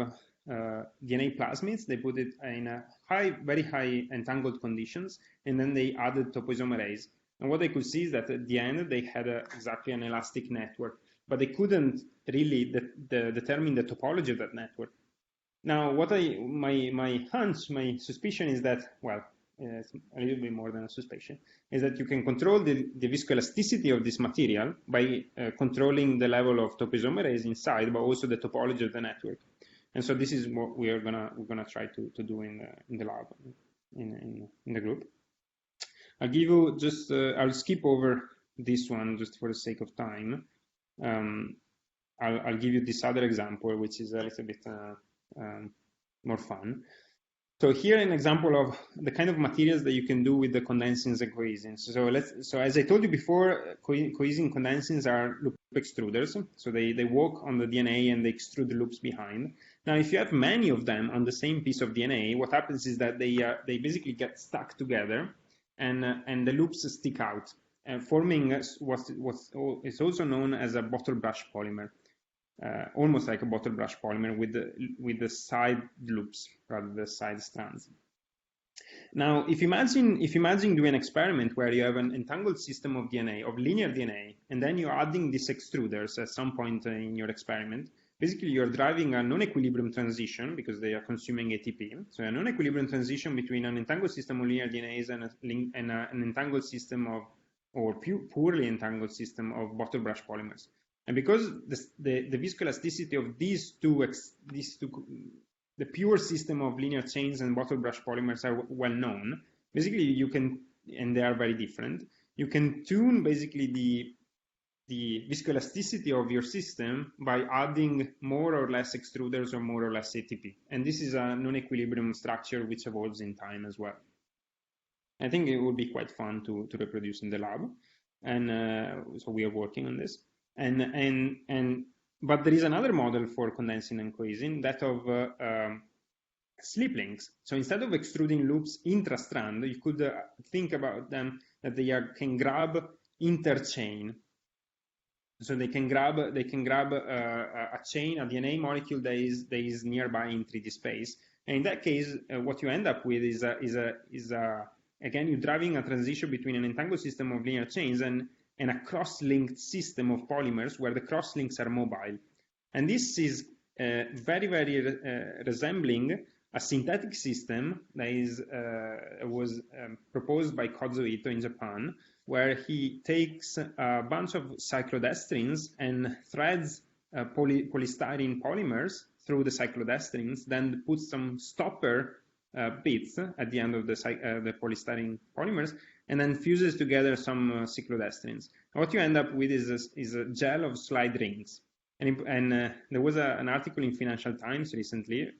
DNA plasmids, they put it in a very high entangled conditions, and then they added topoisomerase. And what they could see is that at the end, they had exactly an elastic network, but they couldn't really determine the topology of that network. Now, my hunch, my suspicion is that, well, it's a little bit more than a suspicion, is that you can control the viscoelasticity of this material by controlling the level of topoisomerase inside, but also the topology of the network. And so this is what we're gonna try to do in the lab, in the group. I'll give you just, I'll skip over this one just for the sake of time. I'll give you this other example, which is a little bit more fun. So here an example of the kind of materials that you can do with the condensings and cohesins. So as I told you before, cohesin condensings are loop extruders. So they walk on the DNA and they extrude the loops behind. Now, if you have many of them on the same piece of DNA, what happens is that they basically get stuck together, and the loops stick out, forming what is also known as a bottle brush polymer, almost like a bottle brush polymer with the side loops rather than the side strands. Now, if you imagine doing an experiment where you have an entangled system of DNA, of linear DNA, and then you're adding these extruders at some point in your experiment, basically you're driving a non-equilibrium transition because they are consuming ATP. So a non-equilibrium transition between an entangled system of linear DNAs and an entangled system of, or poorly entangled system of bottle brush polymers. And because the viscoelasticity of these two, the pure system of linear chains and bottle brush polymers are well known, basically you can, and they are very different, you can tune basically the viscoelasticity of your system by adding more or less extruders or more or less ATP. And this is a non-equilibrium structure which evolves in time as well. I think it would be quite fun to reproduce in the lab. And so we are working on this. But there is another model for condensing and coalescing, that of slip links. So instead of extruding loops intra-strand, you could think about them that they can grab interchain. So they can grab a chain, a DNA molecule that is nearby in 3D space. And in that case, what you end up with is again, you're driving a transition between an entangled system of linear chains and a cross-linked system of polymers where the cross-links are mobile. And this is very, very resembling a synthetic system that was proposed by Kozo Ito in Japan, where he takes a bunch of cyclodestrins and threads polystyrene polymers through the cyclodestrins, then puts some stopper bits at the end of the polystyrene polymers, and then fuses together some cyclodestrins. And what you end up with is a gel of slide rings. And there was an article in Financial Times recently,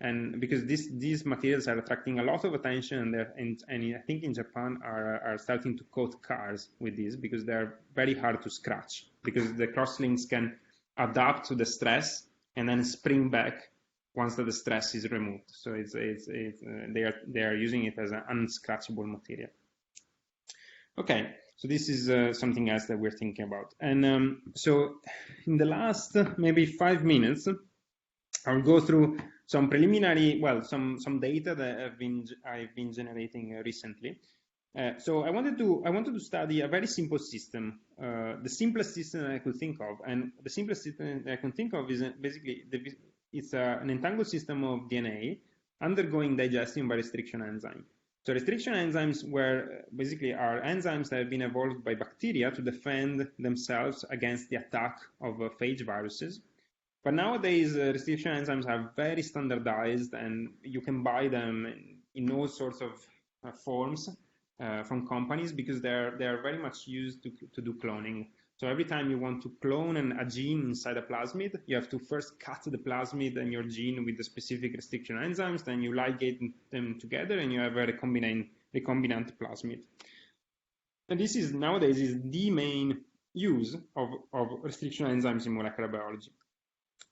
and because these materials are attracting a lot of attention, and I think in Japan are starting to coat cars with these because they're very hard to scratch, because the crosslinks can adapt to the stress and then spring back once the stress is removed. So they are using it as an unscratchable material. Okay, so this is something else that we're thinking about. And so in the last maybe 5 minutes, I'll go through some preliminary, well, some data that I've been generating recently. So I wanted to study a very simple system, the simplest system that I could think of, and the simplest system that I can think of is basically it's an entangled system of DNA undergoing digestion by restriction enzyme. So restriction enzymes are enzymes that have been evolved by bacteria to defend themselves against the attack of phage viruses. But nowadays, restriction enzymes are very standardized, and you can buy them in all sorts of forms from companies, because they're very much used to do cloning. So every time you want to clone a gene inside a plasmid, you have to first cut the plasmid and your gene with the specific restriction enzymes, then you ligate them together, and you have a recombinant plasmid. And this is nowadays the main use of restriction enzymes in molecular biology.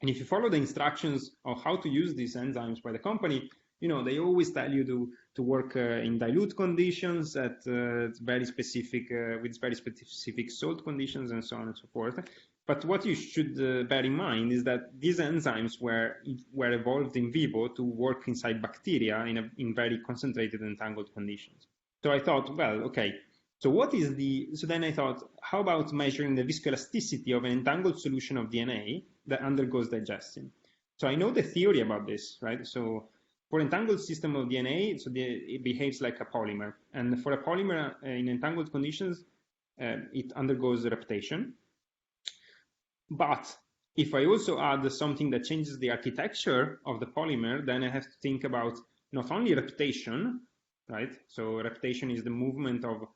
And if you follow the instructions of how to use these enzymes by the company, they always tell you to work in dilute conditions at very specific, with very specific salt conditions and so on and so forth. But what you should bear in mind is that these enzymes were evolved in vivo to work inside bacteria in very concentrated entangled conditions. So I thought, well, okay, so then I thought, how about measuring the viscoelasticity of an entangled solution of DNA that undergoes digestion? So I know the theory about this, right? So for entangled system of DNA, it behaves like a polymer. And for a polymer in entangled conditions, it undergoes reptation. But if I also add something that changes the architecture of the polymer, then I have to think about not only reptation, right? So reptation is the movement of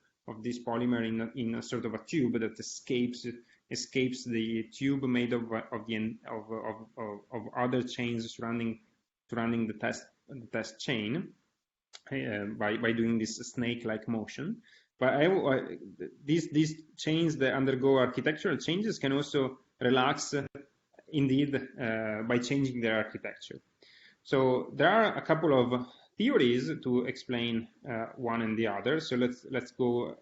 this polymer in a sort of a tube that escapes the tube made of other chains surrounding the test chain by doing this snake-like motion. But these chains that undergo architectural changes can also relax, indeed, by changing their architecture. So there are a couple of theories to explain one and the other. So let's go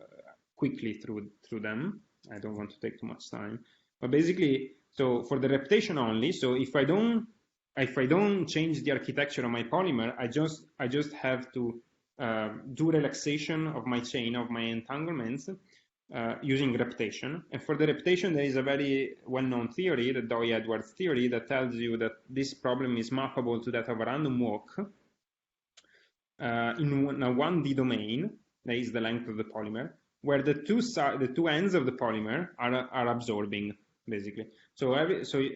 quickly through them. I don't want to take too much time. But basically, so for the reptation only, so if I don't change the architecture of my polymer, I just have to do relaxation of my chain, of my entanglements, using reptation. And for the reptation, there is a very well-known theory, the Doi-Edwards theory, that tells you that this problem is mappable to that of a random walk in a 1D domain, that is the length of the polymer, where the two ends of the polymer are absorbing, basically. So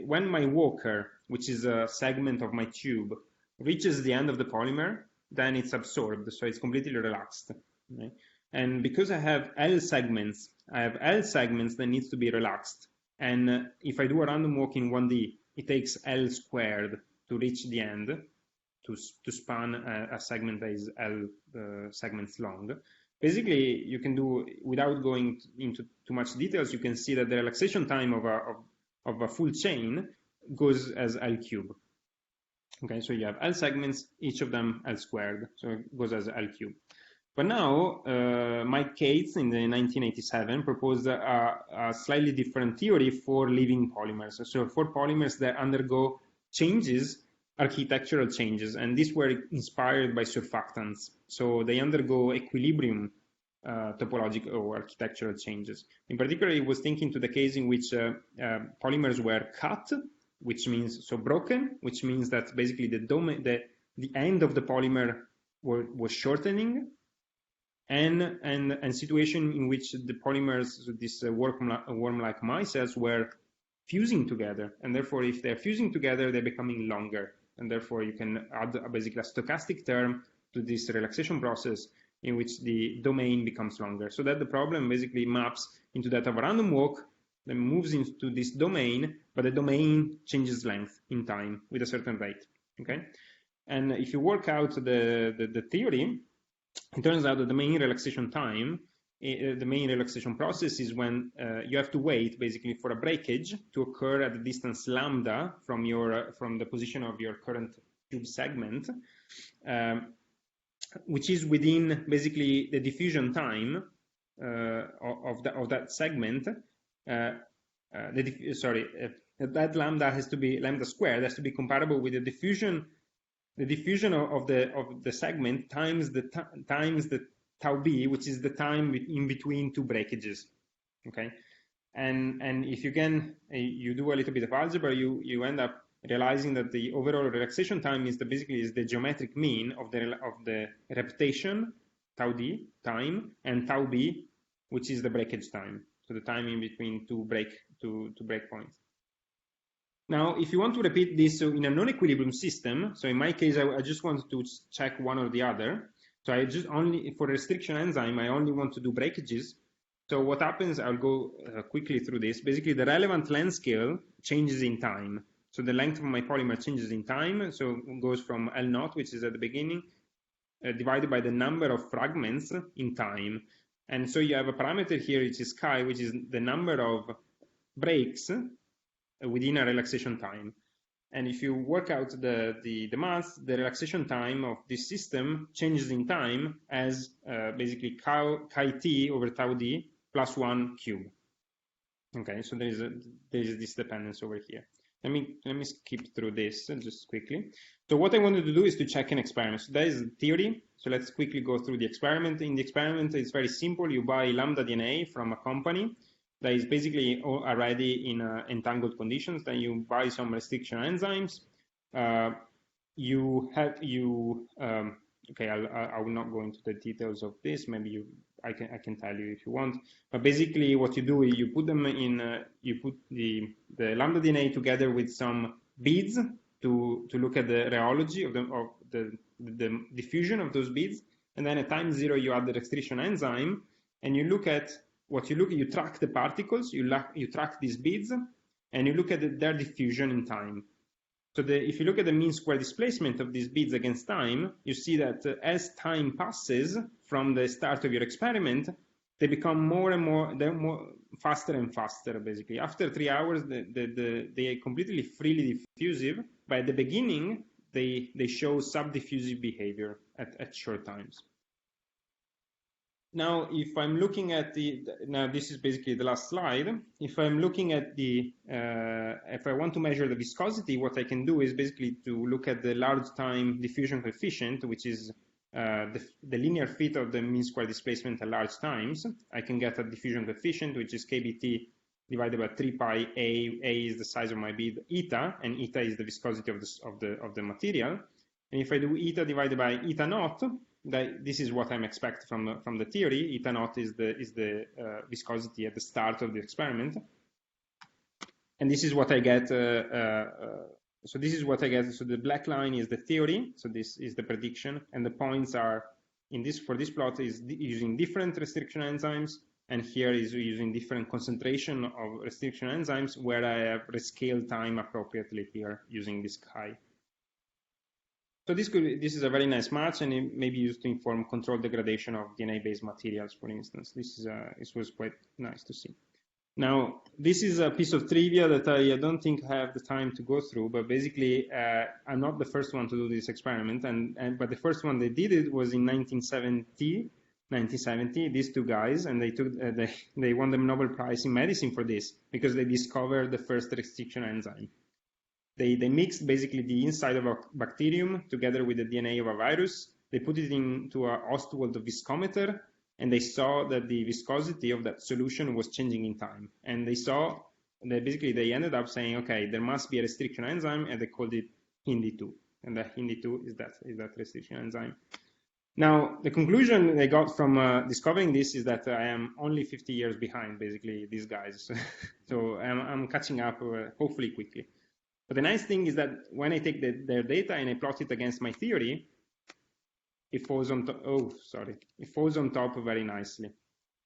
when my walker, which is a segment of my tube, reaches the end of the polymer, then it's absorbed, so it's completely relaxed. Okay? And because I have L segments that needs to be relaxed. And if I do a random walk in 1D, it takes L squared to reach the end, to span a segment that is L segments long. Basically, you can do, without going into too much details, you can see that the relaxation time of a full chain goes as L cube. Okay, so you have L segments, each of them L squared, so it goes as L cube. But now, Mike Cates in 1987 proposed a slightly different theory for living polymers. So for polymers that undergo changes, architectural changes, and these were inspired by surfactants. So they undergo equilibrium topological or architectural changes. In particular, he was thinking to the case in which polymers were cut, which means so broken, which means that basically the end of the polymer was shortening, and situation in which the polymers, these worm-like micelles, were fusing together, and therefore if they're fusing together, they're becoming longer, and therefore you can add basically a stochastic term to this relaxation process in which the domain becomes longer, so that the problem basically maps into that of a random walk, then moves into this domain, but the domain changes length in time with a certain rate. Okay, and if you work out the theory, it turns out that the main relaxation time, the main relaxation process is when you have to wait basically for a breakage to occur at the distance lambda from the position of your current tube segment, which is within basically the diffusion time of that segment. That lambda has to be lambda squared, has to be comparable with the diffusion of the segment times the tau b, which is the time in between two breakages. Okay, and if you do a little bit of algebra, you end up realizing that the overall relaxation time is the geometric mean of the reptation tau d time and tau b, which is the breakage time, so the time in between two break points. Now, if you want to repeat this in a non-equilibrium system, so in my case, I just want to check one or the other. So I just for restriction enzyme, I only want to do breakages. So what happens, I'll go quickly through this. Basically, the relevant length scale changes in time. So the length of my polymer changes in time. So it goes from L naught, which is at the beginning, divided by the number of fragments in time. And so you have a parameter here, which is chi, which is the number of breaks within a relaxation time. And if you work out the math, the relaxation time of this system changes in time as basically chi t over tau d plus 1 cube. Okay, so there is this dependence over here. Let me skip through this just quickly. So what I wanted to do is to check an experiment. So that is the theory. So let's quickly go through the experiment. In the experiment, it's very simple. You buy lambda DNA from a company that is basically already in entangled conditions. Then you buy some restriction enzymes. Okay, I will not go into the details of this. Maybe I can tell you if you want. But basically, what you do is you put them in. You put the lambda DNA together with some beads to look at the rheology of the diffusion of those beads, and then at time 0 you add the restriction enzyme, and you look at you track the particles, you track these beads, and you look at their diffusion in time. So if you look at the mean square displacement of these beads against time, you see that as time passes from the start of your experiment, they become more and more, faster and faster, basically. After 3 hours, they are completely freely diffusive, but at the beginning, they show subdiffusive behavior at short times. Now, if I'm looking at now this is basically the last slide. If I'm looking at if I want to measure the viscosity, what I can do is basically to look at the large time diffusion coefficient, which is the linear fit of the mean square displacement at large times. I can get a diffusion coefficient, which is kBt divided by 3 pi a. A is the size of my bead eta, and eta is the viscosity of the material. And if I do eta divided by eta naught, this is what I'm expecting from the theory. Eta naught is the viscosity at the start of the experiment, and this is what I get. So this is what I get. So the black line is the theory. So this is the prediction, and the points are for this plot is using different restriction enzymes, and here is using different concentration of restriction enzymes, where I have rescaled time appropriately here using this chi. So this is a very nice match, and it may be used to inform controlled degradation of DNA-based materials, for instance. This was quite nice to see. Now, this is a piece of trivia that I don't think I have the time to go through, but basically, I'm not the first one to do this experiment, but the first one they did it was in 1970, these two guys, and they won the Nobel Prize in medicine for this, because they discovered the first restriction enzyme. They mixed basically the inside of a bacterium together with the DNA of a virus. They put it into a Ostwald viscometer, and they saw that the viscosity of that solution was changing in time. And they saw that basically they ended up saying, okay, there must be a restriction enzyme, and they called it HinDi2. And the HinDi2 is that restriction enzyme. Now, the conclusion they got from discovering this is that I am only 50 years behind, basically, these guys. So I'm catching up, hopefully quickly. But the nice thing is that when I take their data and I plot it against my theory, it falls on top. It falls on top very nicely.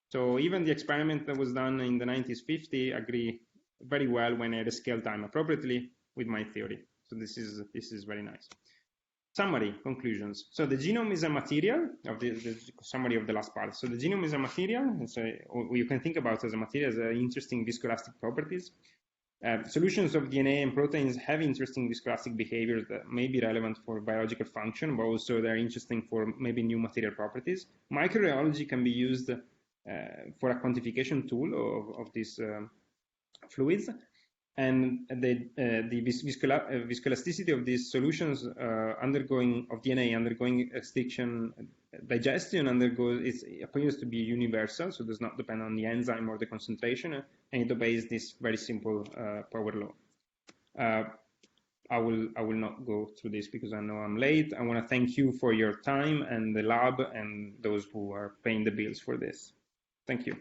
So even the experiment that was done in the 1950s agree very well when I rescale time appropriately with my theory. So this is very nice. Summary, conclusions. So the genome is a material of the summary of the last part. So the genome is a material, so you can think about it as a material, as interesting viscoelastic properties. Solutions of DNA and proteins have interesting viscoelastic behaviors that may be relevant for biological function, but also they're interesting for maybe new material properties. Microbiology can be used for a quantification tool of these fluids, and the viscoelasticity of these solutions undergoing extinction digestion appears to be universal, so does not depend on the enzyme or the concentration, and it obeys this very simple power law. I will not go through this because I know I'm late. I want to thank you for your time and the lab and those who are paying the bills for this. Thank you.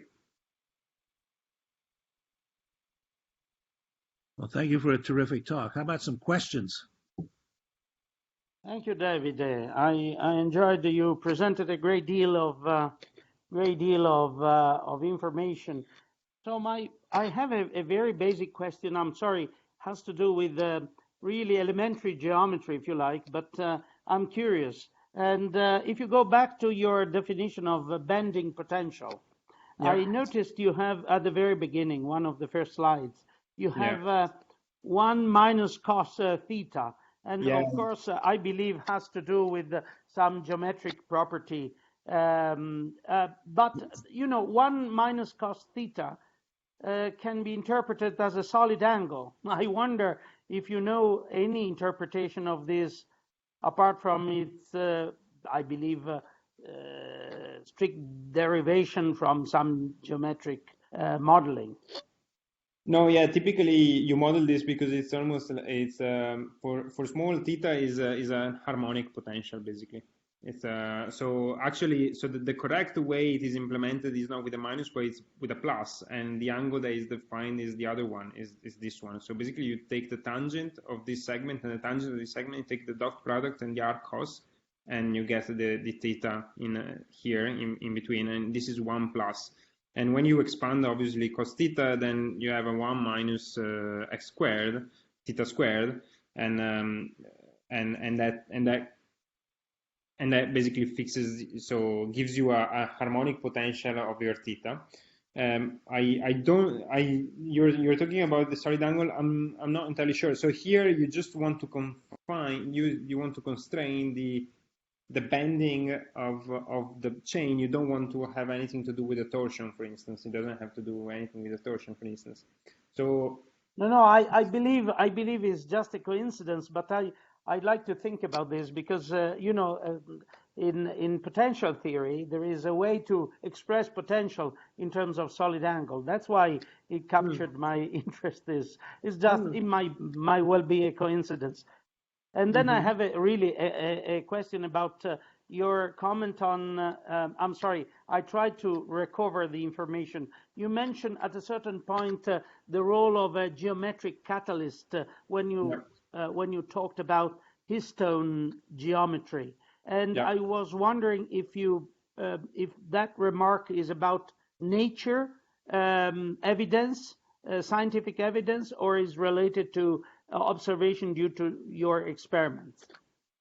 Well, thank you for a terrific talk. How about some questions? Thank you, Davide. I enjoyed that you presented a great deal of information. So I have a very basic question. I'm sorry, has to do with really elementary geometry, if you like, but I'm curious. And if you go back to your definition of bending potential, yeah. I noticed you have at the very beginning, one of the first slides, you have 1 minus cos theta. And of course, I believe has to do with some geometric property. But, 1 minus cos theta can be interpreted as a solid angle. I wonder if you know any interpretation of this, apart from its, I believe, strict derivation from some geometric modeling. No, yeah. Typically, you model this because it's for small theta is a harmonic potential basically. It's the correct way it is implemented is not with a minus, but it's with a plus, and the angle that is defined is the other one, is this one. So basically, you take the tangent of this segment and the tangent of this segment, you take the dot product and the arc cos, and you get the theta here in between, and this is 1 plus. And when you expand, obviously, cos theta, then you have a 1 minus x squared, theta squared, and that basically fixes, so gives you a harmonic potential of your theta. You're talking about the solid angle. I'm not entirely sure. So here you just want to confine, you want to constrain the bending of the chain. You don't want to have anything to do with the torsion, for instance. It doesn't have to do anything with the torsion, for instance. So no, I believe it's just a coincidence, but I'd like to think about this because in potential theory there is a way to express potential in terms of solid angle. That's why it captured my interest. It's just it might well be a coincidence. And then I have a question about your comment on, I'm sorry, I tried to recover the information. You mentioned at a certain point the role of a geometric catalyst when you talked about histone geometry. And Yeah. I was wondering if that remark is about nature evidence, scientific evidence, or is related to observation due to your experiments.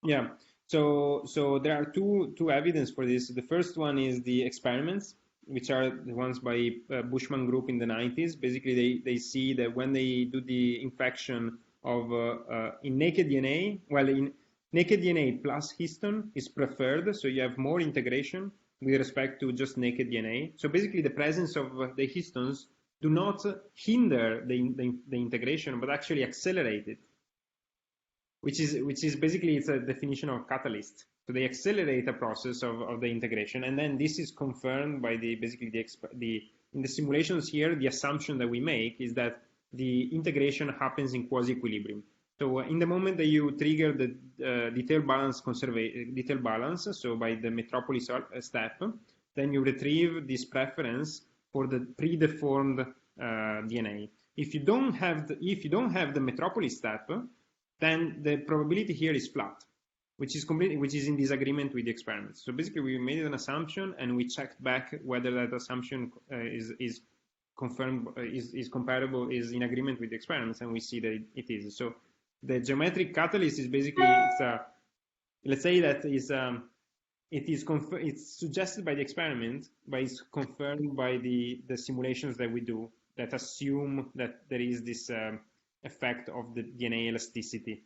Yeah. So there are two evidence for this. The first one is the experiments, which are the ones by Bushman group in the 90s. Basically, they see that when they do the infection of in naked DNA, well, in naked DNA plus histone is preferred, so you have more integration with respect to just naked DNA. So basically, the presence of the histones do not hinder the integration, but actually accelerate it. Which is basically, it's a definition of catalyst. So they accelerate a process of the integration, and then this is confirmed by in the simulations here. The assumption that we make is that the integration happens in quasi-equilibrium. So in the moment that you trigger the detail balance, so by the metropolis step, then you retrieve this preference for the pre-deformed DNA. If you don't have the metropolis step, then the probability here is flat, which is in disagreement with the experiments. So basically, we made an assumption and we checked back whether that assumption is confirmed, is comparable, is in agreement with the experiments, and we see that it is. So the geometric catalyst is basically, let's say that it's suggested by the experiment, but it's confirmed by the simulations that we do that assume that there is this effect of the DNA elasticity,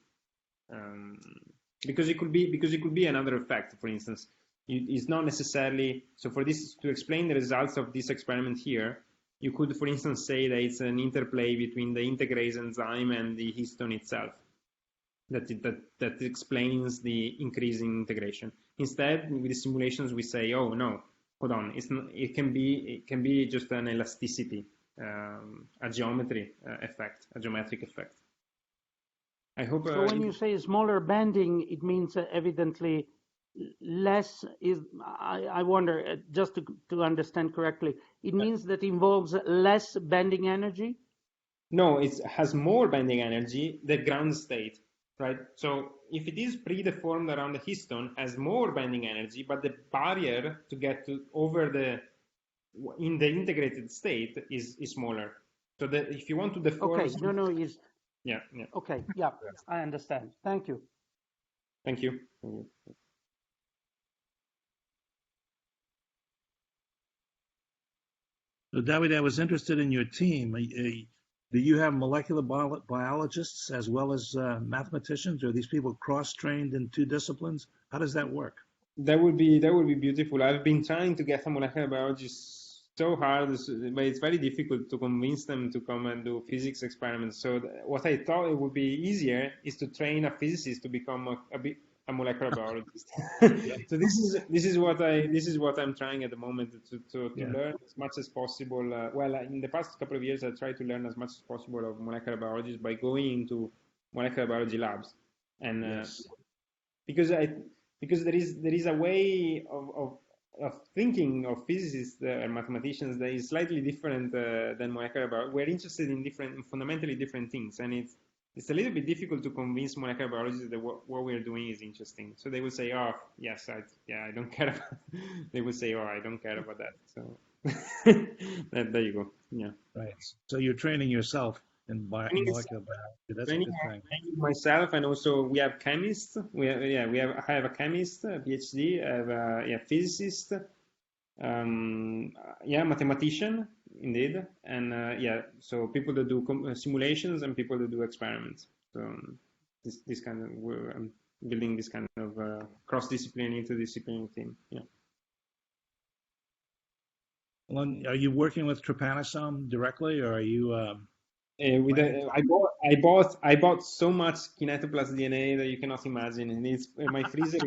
because it could be another effect. For instance, it's not necessarily. So for this, to explain the results of this experiment here, you could, for instance, say that it's an interplay between the integrase enzyme and the histone itself that explains the increase in integration. Instead, with the simulations, we say, oh no, hold on, it can be just an elasticity. A geometric effect. I hope. So when you say smaller bending, it means evidently less is. I wonder, just to understand correctly, it means that involves less bending energy. No, it has more bending energy. The ground state, right? So if it is pre-deformed around the histone, has more bending energy, but the barrier to get over in the integrated state is smaller. So that if you want to deform. Okay, is. Yeah. Okay, yeah, I understand. Thank you. Thank you. So, Davide, I was interested in your team. Do you have molecular biologists as well as mathematicians? Are these people cross-trained in two disciplines? How does that work? That would be beautiful. I've been trying to get a molecular biologist so hard, but it's very difficult to convince them to come and do physics experiments. So what I thought it would be easier is to train a physicist to become a molecular biologist. So this is what I'm trying at the moment to learn as much as possible. Well, in the past couple of years, I tried to learn as much as possible of molecular biology by going into molecular biology labs, and because there is a way of thinking of physicists and mathematicians that is slightly different than molecular biology. We're interested in fundamentally different things, and it's a little bit difficult to convince molecular biologists that what we're doing is interesting. So they will say, "Oh, yes, I don't care about." They will say, "Oh, I don't care about that." So there you go. Yeah. Right. So you're training yourself in molecular biology. That's a good thing. Myself, and also we have chemists. I have a chemist, a PhD. I have a physicist. Mathematician indeed, and so people that do simulations and people that do experiments. So this kind of I'm building this kind of cross-disciplinary, interdisciplinary team. Yeah. Well, are you working with Typanosome directly, or are you? I bought so much kinetoplast DNA that you cannot imagine, and my freezer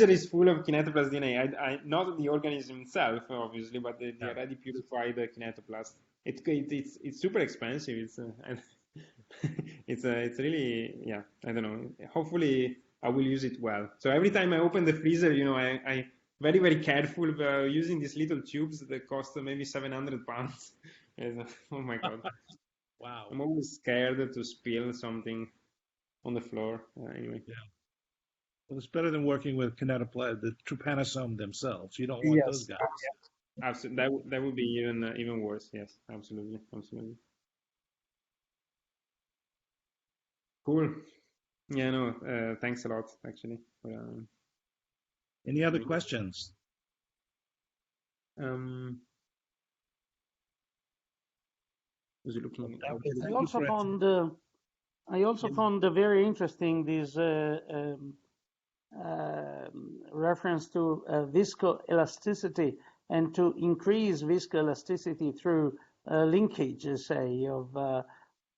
is full of kinetoplast DNA. I not the organism itself, obviously, but the already purified kinetoplast. It's super expensive. It's really I don't know. Hopefully I will use it well. So every time I open the freezer, I very, very careful about using these little tubes that cost maybe 700 pounds. Oh my God. Wow. I'm always scared to spill something on the floor. Anyway. Yeah. Well, it's better than working with Interplay, the Trypanosome themselves. You don't want those guys. Absolutely, that would be even worse. Yes, absolutely, absolutely. Cool. Yeah, no, thanks a lot, actually. Any other questions? Was you looking? I also found very interesting this reference to viscoelasticity and to increase viscoelasticity through linkage, say,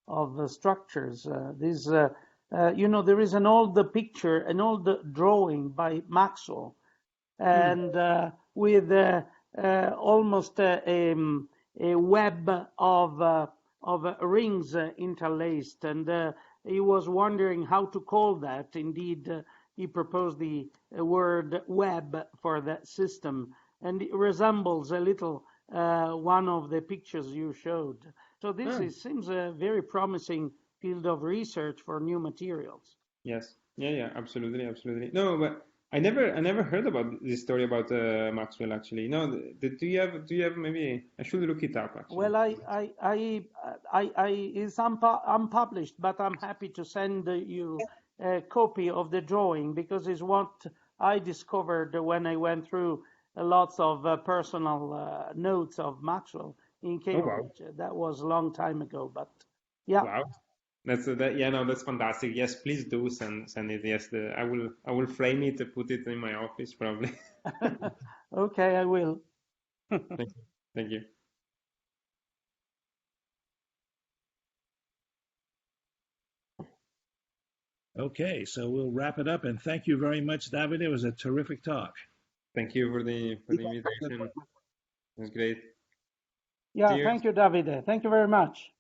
of structures. There is an old picture, an old drawing by Maxwell, and with almost a web of rings interlaced, and he was wondering how to call that. Indeed, he proposed the word web for that system, and it resembles a little one of the pictures you showed. So this seems a very promising field of research for new materials. Yes, yeah, absolutely, absolutely. No, but I never heard about this story about Maxwell, actually. No, do you have maybe? I should look it up, actually. Well, it's unpublished, but I'm happy to send you a copy of the drawing, because it's what I discovered when I went through lots of personal notes of Maxwell in Cambridge. Oh, wow. That was a long time ago, but yeah. Wow. That's fantastic. Yes, please do send it. Yes, I will frame it to put it in my office, probably. Okay, I will. Thank you. Okay, so we'll wrap it up, and thank you very much, Davide. It was a terrific talk. Thank you for the invitation. It was great. Yeah, thank you, Davide. Thank you very much.